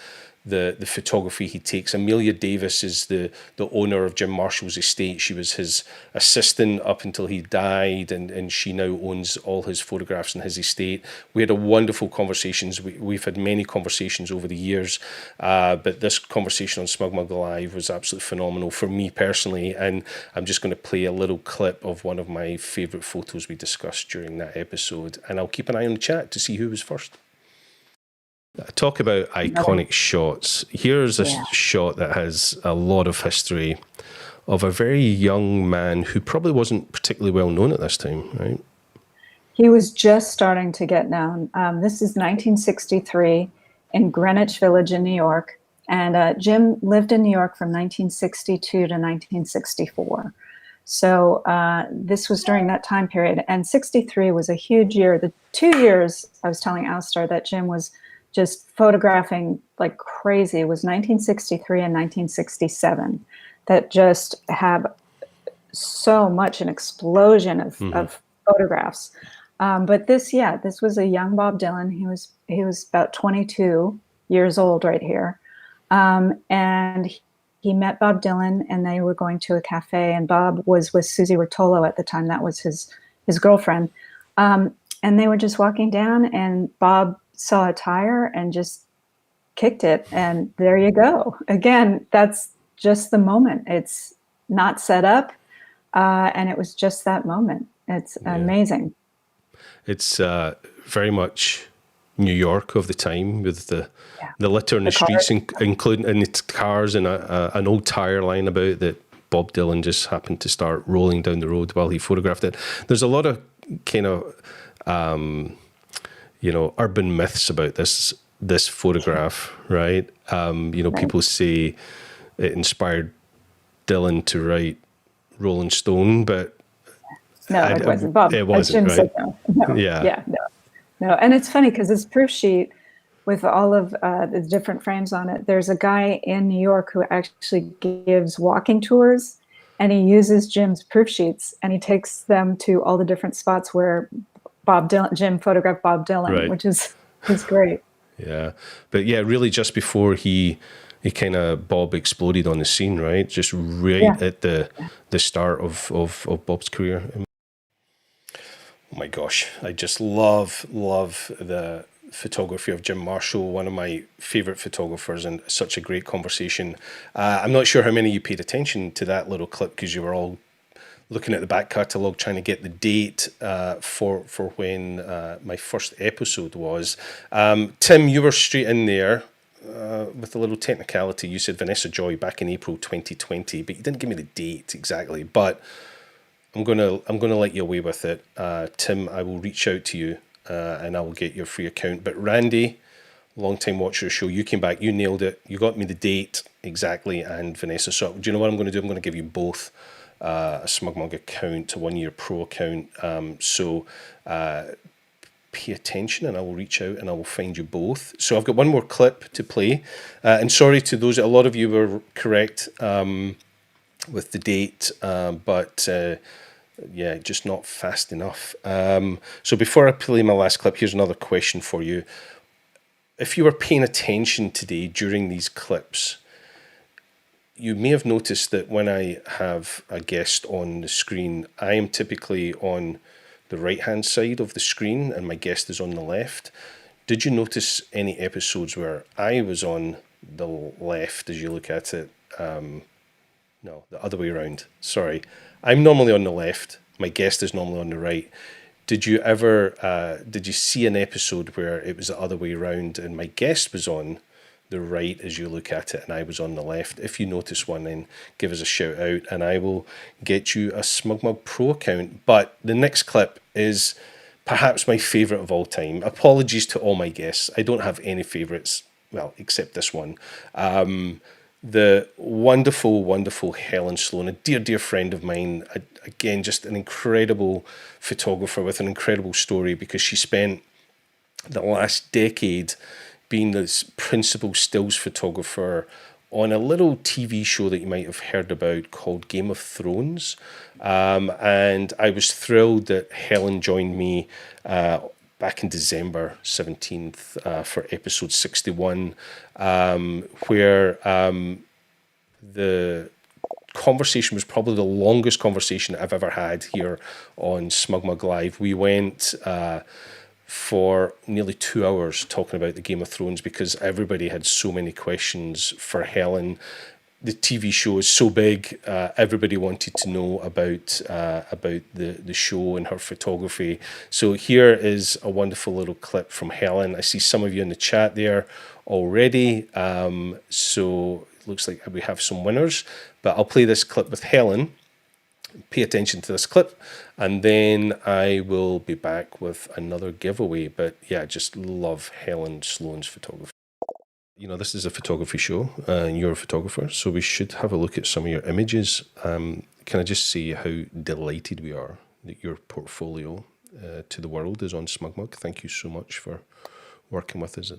Speaker 1: the photography he takes. Amelia Davis is the owner of Jim Marshall's estate. She was his assistant up until he died, and she now owns all his photographs in his estate. We had a wonderful conversations. We've had many conversations over the years, but this conversation on SmugMug Live was absolutely phenomenal for me personally, and I'm just going to play a little clip of one of my favourite photos we discussed during that episode, and I'll keep an eye on the chat to see who was first. Talk about iconic shots. Here's a shot that has a lot of history of a very young man who probably wasn't particularly well known at this time, right?
Speaker 12: He was just starting to get known. This is 1963 in Greenwich Village in New York. And Jim lived in New York from 1962 to 1964. So this was during that time period. And 63 was a huge year. The 2 years, I was telling Alastair, that Jim was just photographing like crazy. It was 1963 and 1967 that just have so much an explosion of photographs. But this was a young Bob Dylan. He was about 22 years old right here. And he met Bob Dylan, and they were going to a cafe, and Bob was with Susie Rotolo at the time. That was his girlfriend. And they were just walking down, and Bob saw a tire and just kicked it, and there you go. Again, that's just the moment. It's not set up, and it was just that moment. It's amazing. It's
Speaker 1: very much New York of the time, with the litter in the streets, including in the cars, and an old tire lying about that Bob Dylan just happened to start rolling down the road while he photographed it. There's a lot of kind of urban myths about this photograph, right? People say it inspired Dylan to write Rolling Stone, but
Speaker 12: no, it wasn't. Bob,
Speaker 1: it wasn't, right?
Speaker 12: Said no. No. And it's funny because this proof sheet with all of the different frames on it, there's a guy in New York who actually gives walking tours, and he uses Jim's proof sheets, and he takes them to all the different spots where Jim photographed Bob Dylan, right, which is great.
Speaker 1: Yeah. But really just before he kind of Bob exploded on the scene, right? Just at the start of Bob's career. Oh my gosh, I just love the photography of Jim Marshall, one of my favorite photographers, and such a great conversation. I'm not sure how many of you paid attention to that little clip because you were all looking at the back catalogue trying to get the date for when my first episode was. Tim, you were straight in there with a little technicality. You said Vanessa Joy back in April 2020, but you didn't give me the date exactly. But I'm gonna let you away with it. Tim, I will reach out to you and I will get your free account. But Randy, long-time watcher of the show, you came back, you nailed it. You got me the date exactly, and Vanessa. So do you know what I'm going to do? I'm going to give you both a SmugMug account, a 1-year pro account. So pay attention, and I will reach out and I will find you both. So I've got one more clip to play. And sorry to those, a lot of you were correct with the date, but just not fast enough. So before I play my last clip, here's another question for you. If you were paying attention today during these clips, you may have noticed that when I have a guest on the screen, I am typically on the right-hand side of the screen and my guest is on the left. Did you notice any episodes where I was on the left as you look at it? No, the other way around. Sorry. I'm normally on the left. My guest is normally on the right. Did you ever, did you see an episode where it was the other way around and my guest was on the right as you look at it, and I was on the left. If you notice one, then give us a shout out, and I will get you a SmugMug Pro account. But the next clip is perhaps my favourite of all time. Apologies to all my guests. I don't have any favourites, well, except this one. The wonderful, wonderful Helen Sloan, a dear, dear friend of mine. Again, just an incredible photographer with an incredible story, because she spent the last decade being this principal stills photographer on a little TV show that you might have heard about called Game of Thrones. And I was thrilled that Helen joined me back in December 17th for episode 61, where the conversation was probably the longest conversation I've ever had here on SmugMug Live. We went for nearly 2 hours talking about the Game of Thrones, because everybody had so many questions for Helen. The TV show is so big, everybody wanted to know about the show and her photography. So here is a wonderful little clip from Helen. I see some of you in the chat there already, so it looks like we have some winners. But I'll play this clip with Helen. Pay attention to this clip, and then I will be back with another giveaway. But yeah, just love Helen Sloan's photography. You know, this is a photography show, and you're a photographer, so we should have a look at some of your images. Can I just say how delighted we are that your portfolio to the world is on SmugMug? Thank you so much for working with us.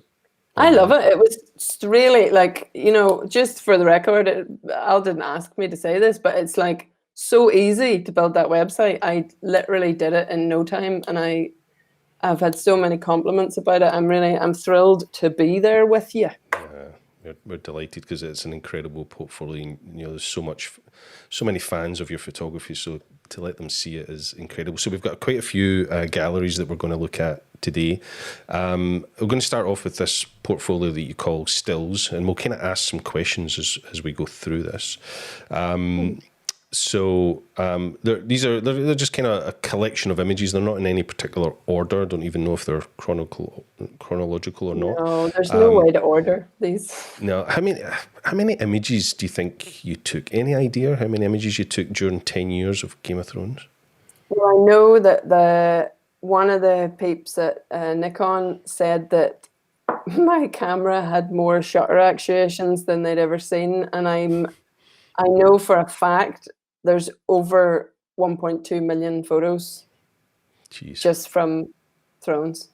Speaker 13: I love it. It was really, like, you know, just for the record, Al didn't ask me to say this, but it's like so easy to build that website. I literally did it in no time, and I've had so many compliments about it. I'm thrilled to be there with you.
Speaker 1: We're delighted, because it's an incredible portfolio. And, you know, there's so many fans of your photography, so to let them see it is incredible. So we've got quite a few galleries that we're going to look at today. We're going to start off with this portfolio that you call Stills, and we'll kind of ask some questions as we go through this. So they're just kind of a collection of images. They're not in any particular order. I don't even know if they're chronological or not.
Speaker 13: No, there's no way to order these.
Speaker 1: No. How many images do you think you took? Any idea how many images you took during 10 years of Game of Thrones?
Speaker 13: Well, I know that one of the peeps at Nikon said that my camera had more shutter actuations than they'd ever seen, and I know for a fact there's over 1.2 million photos.
Speaker 1: Jeez.
Speaker 13: Just from Thrones.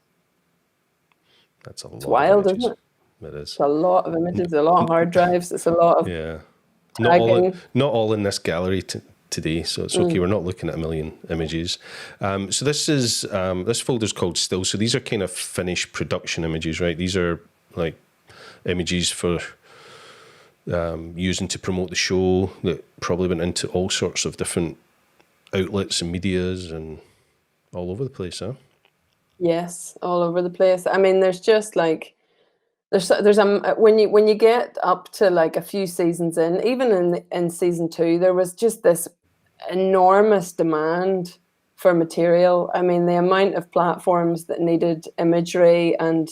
Speaker 1: That's a lot.
Speaker 13: It's wild, isn't it?
Speaker 1: It is.
Speaker 13: It's a lot of images, a lot of hard drives. It's a lot of
Speaker 1: not all in this gallery today, so it's okay. We're not looking at a million images. So this is this folder's called Still. So these are kind of finished production images, right? These are like images for using to promote the show that probably went into all sorts of different outlets and medias and all over the place, huh?
Speaker 13: Yes, all over the place. I mean, there's just like there's when you get up to like a few seasons in, even in season 2, there was just this enormous demand for material. I mean, the amount of platforms that needed imagery, and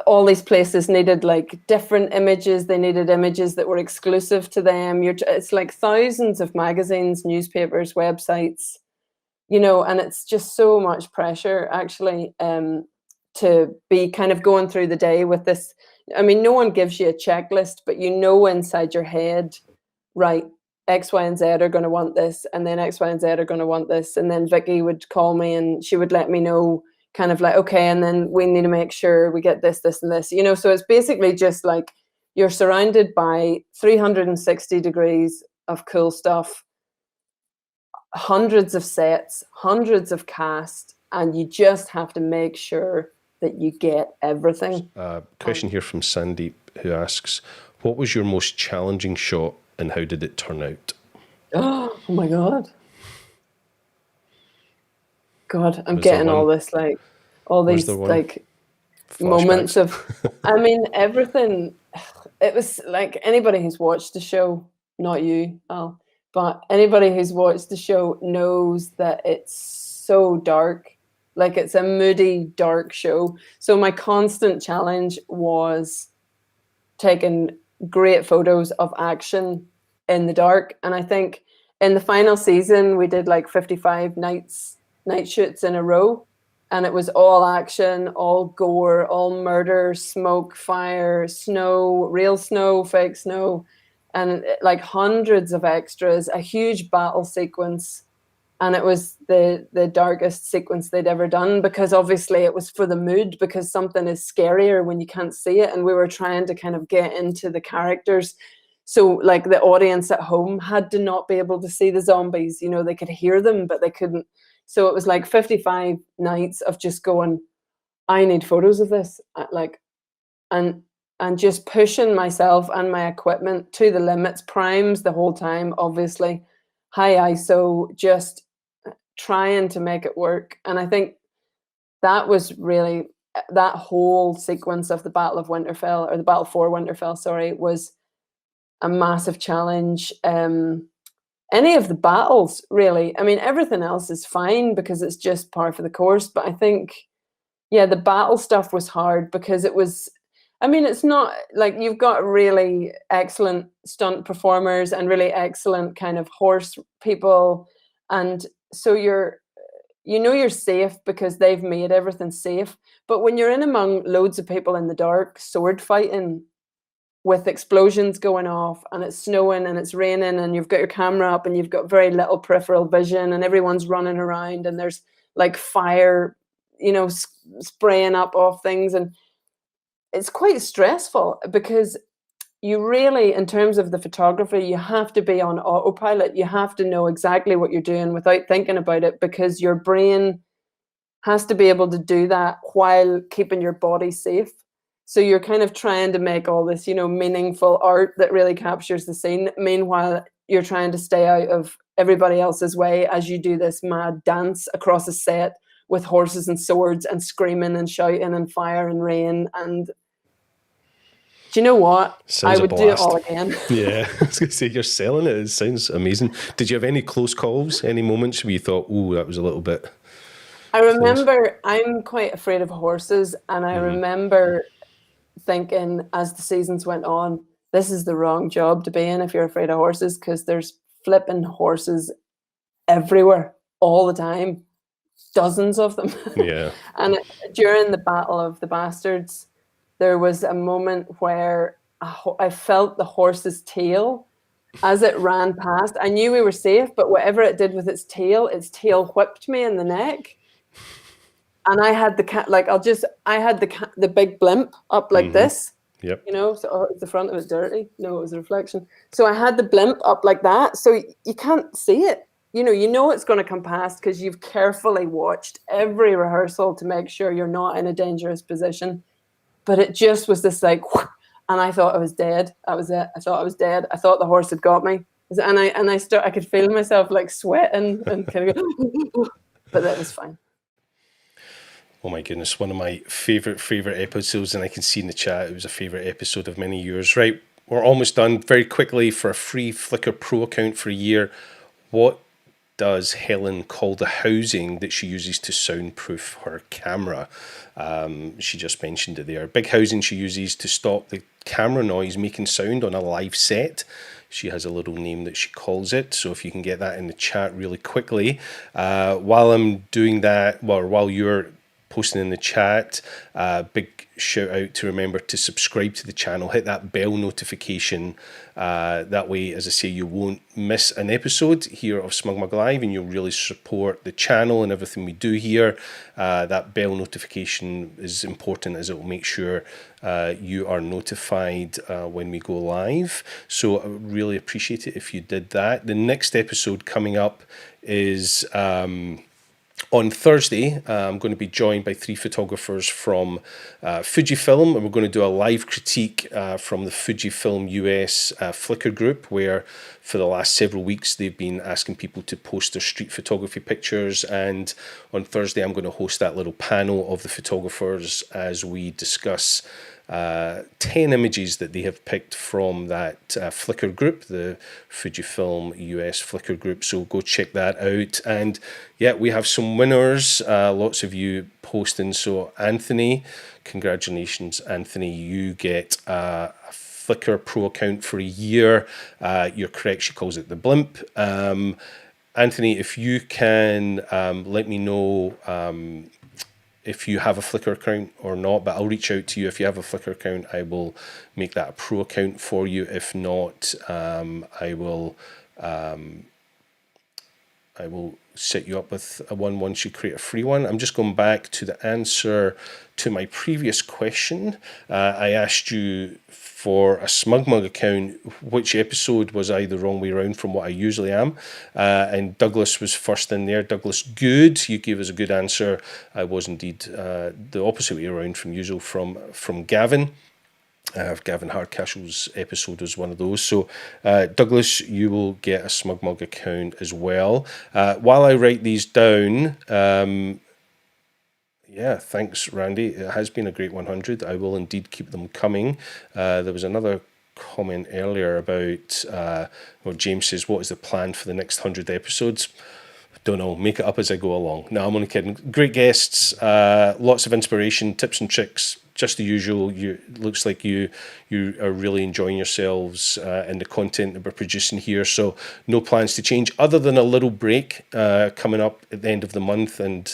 Speaker 13: all these places needed like different images. They needed images that were exclusive to them. It's like thousands of magazines, newspapers, websites, you know, and it's just so much pressure actually to be kind of going through the day with this. I mean, no one gives you a checklist, but you know inside your head, right, X, Y, and Z are going to want this, and then X, Y, and Z are going to want this. And then Vicky would call me and she would let me know kind of like, okay, and then we need to make sure we get this, this, and this, you know. So it's basically just like you're surrounded by 360 degrees of cool stuff, hundreds of sets, hundreds of cast, and you just have to make sure that you get everything.
Speaker 1: Question here from Sandeep, who asks, what was your most challenging shot and how did it turn out?
Speaker 13: Oh my God. God, I'm getting all this, like, all these, like, moments of, I mean, everything. It was like anybody who's watched the show, not you, Al, but anybody who's watched the show knows that it's so dark. Like, it's a moody, dark show. So my constant challenge was taken great photos of action in the dark. And I think in the final season, we did like 55 night shoots in a row. And it was all action, all gore, all murder, smoke, fire, snow, real snow, fake snow, and like hundreds of extras, a huge battle sequence. And it was the darkest sequence they'd ever done, because obviously it was for the mood, because something is scarier when you can't see it. And we were trying to kind of get into the characters. So like the audience at home had to not be able to see the zombies. You know, they could hear them, but they couldn't. So it was like 55 nights of just going, I need photos of this, like, and just pushing myself and my equipment to the limits, primes the whole time, obviously, high ISO, just trying to make it work. And I think that was really, that whole sequence of the Battle of Winterfell, or the Battle for Winterfell, sorry, was a massive challenge. Any of the battles, really. I mean, everything else is fine because it's just par for the course. But I think, yeah, the battle stuff was hard because it was, I mean, it's not like you've got really excellent stunt performers and really excellent kind of horse people. And so you're safe because they've made everything safe. But when you're in among loads of people in the dark, sword fighting, with explosions going off, and it's snowing and it's raining, and you've got your camera up and you've got very little peripheral vision, and everyone's running around, and there's like fire, you know, spraying up off things. And it's quite stressful because you really, in terms of the photography, you have to be on autopilot. You have to know exactly what you're doing without thinking about it, because your brain has to be able to do that while keeping your body safe. So you're kind of trying to make all this, you know, meaningful art that really captures the scene. Meanwhile, you're trying to stay out of everybody else's way as you do this mad dance across a set with horses and swords and screaming and shouting and fire and rain. And do you know what?
Speaker 1: Sounds
Speaker 13: I would do it all again.
Speaker 1: Yeah, I was going to say, you're selling it. It sounds amazing. Did you have any close calls, any moments where you thought, oh, that was a little bit...
Speaker 13: I remember, I'm quite afraid of horses, and I remember thinking as the seasons went on, this is the wrong job to be in if you're afraid of horses, because there's flipping horses everywhere all the time, dozens of them.
Speaker 1: Yeah.
Speaker 13: And during the Battle of the Bastards, there was a moment where I felt the horse's tail as it ran past. I knew we were safe, but whatever it did with its tail whipped me in the neck. And I had the big blimp up like this.
Speaker 1: Yep.
Speaker 13: You know, so the front of it dirty. No, it was a reflection. So I had the blimp up like that, so you can't see it. You know it's going to come past because you've carefully watched every rehearsal to make sure you're not in a dangerous position. But it just was this like, and I thought I was dead. That was it. I thought I was dead. I thought the horse had got me, and I could feel myself like sweating and kind of go, but that was fine.
Speaker 1: Oh my goodness, one of my favourite episodes, and I can see in the chat it was a favourite episode of many years. Right, we're almost done. Very quickly, for a free Flickr Pro account for a year, what does Helen call the housing that she uses to soundproof her camera? She just mentioned it there. Big housing she uses to stop the camera noise making sound on a live set. She has a little name that she calls it, so if you can get that in the chat really quickly. While I'm doing that, while you're posting in the chat, big shout out to remember to subscribe to the channel, hit that bell notification, that way, as I say, you won't miss an episode here of SmugMug Live, and you'll really support the channel and everything we do here. That bell notification is important, as it will make sure you are notified when we go live. So I would really appreciate it if you did that. The next episode coming up is on Thursday. I'm going to be joined by 3 photographers from Fujifilm, and we're going to do a live critique from the Fujifilm US Flickr group, where for the last several weeks they've been asking people to post their street photography pictures, and on Thursday I'm going to host that little panel of the photographers as we discuss 10 images that they have picked from that Flickr group, the Fujifilm US Flickr group. So go check that out. And yeah, we have some winners, lots of you posting. So Anthony, congratulations Anthony, you get a Flickr Pro account for a year. You're correct, she calls it the blimp. Anthony, if you can let me know if you have a Flickr account or not, but I'll reach out to you. If you have a Flickr account, I will make that a pro account for you. If not, I will set you up with a one once you create a free one. I'm just going back to the answer to my previous question. I asked you for a SmugMug account, which episode was I the wrong way around from what I usually am? And Douglas was first in there. Douglas, good. You gave us a good answer. I was indeed the opposite way around from usual from Gavin. Gavin Hardcastle's episode was one of those. So, Douglas, you will get a SmugMug account as well. While I write these down, yeah, thanks, Randy. It has been a great 100. I will indeed keep them coming. There was another comment earlier about, James says, what is the plan for the next 100 episodes? Don't know, make it up as I go along. No, I'm only kidding. Great guests, lots of inspiration, tips and tricks, just the usual. Looks like you are really enjoying yourselves in the content that we're producing here. So no plans to change other than a little break coming up at the end of the month and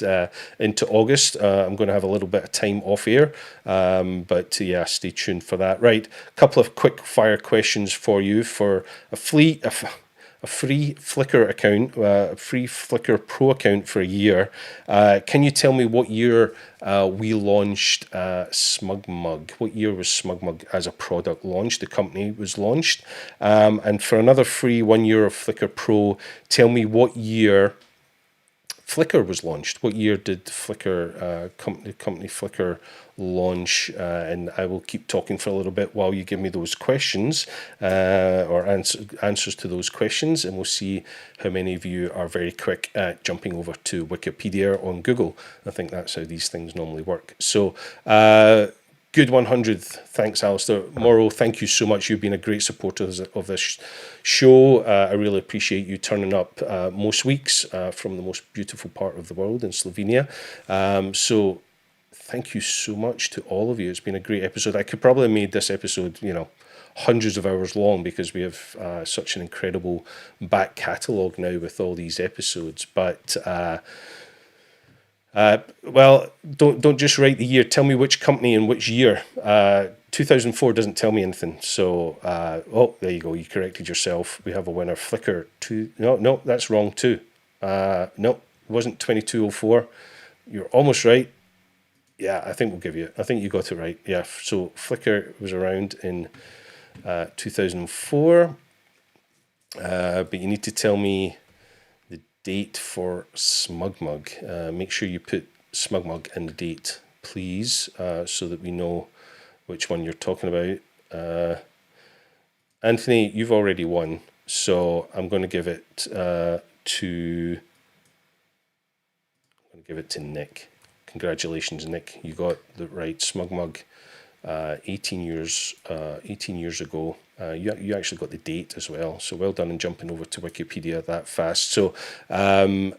Speaker 1: into August. I'm going to have a little bit of time off air, but yeah, stay tuned for that. Right, a couple of quick fire questions for you for a free Flickr account, a free Flickr Pro account for a year. Can you tell me what year we launched SmugMug? What year was SmugMug as a product launched? The company was launched. And for another free 1 year of Flickr Pro, tell me what year Flickr was launched. What year did Flickr company Flickr launch? And I will keep talking for a little bit while you give me those questions or answers to those questions, and we'll see how many of you are very quick at jumping over to Wikipedia on Google. I think that's how these things normally work. So good 100th. Thanks, Alastair. Morrow, thank you so much. You've been a great supporter of this show. I really appreciate you turning up most weeks from the most beautiful part of the world in Slovenia. So thank you so much to all of you. It's been a great episode. I could probably have made this episode, hundreds of hours long because we have such an incredible back catalogue now with all these episodes. But well, don't just write the year. Tell me which company and which year. 2004 doesn't tell me anything. So, there you go. You corrected yourself. We have a winner. Flickr 2. No, that's wrong too. No, it wasn't 2204. You're almost right. Yeah, I think you got it right. Yeah, so Flickr was around in 2004. But you need to tell me the date for SmugMug. Make sure you put SmugMug and the date, please, so that we know which one you're talking about. Anthony, you've already won, so I'm going to give it to Nick. Congratulations, Nick. You got the right SmugMug 18 years ago. You actually got the date as well. So well done in jumping over to Wikipedia that fast. So I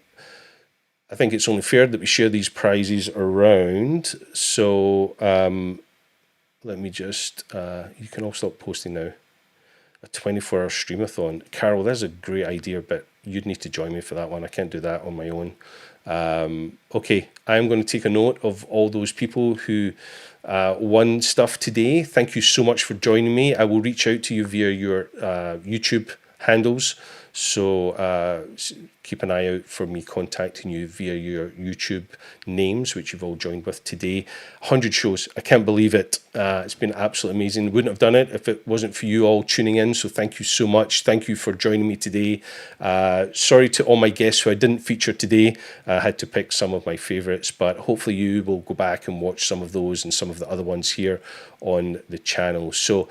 Speaker 1: think it's only fair that we share these prizes around. So let me just, you can all stop posting now. A 24-hour streamathon. Carol, that's a great idea, but you'd need to join me for that one. I can't do that on my own. Okay, I'm going to take a note of all those people who won stuff today. Thank you so much for joining me. I will reach out to you via your YouTube handles. So keep an eye out for me contacting you via your YouTube names, which you've all joined with today. 100 shows. I can't believe it. It's been absolutely amazing. Wouldn't have done it if it wasn't for you all tuning in. So thank you so much. Thank you for joining me today. Sorry to all my guests who I didn't feature today. I had to pick some of my favorites, but hopefully you will go back and watch some of those and some of the other ones here on the channel. So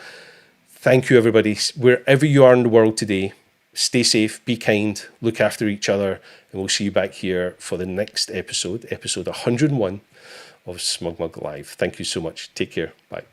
Speaker 1: thank you, everybody. Wherever you are in the world today, stay safe, be kind, look after each other, and we'll see you back here for the next episode 101 of SmugMug Live. Thank you so much. Take care. Bye.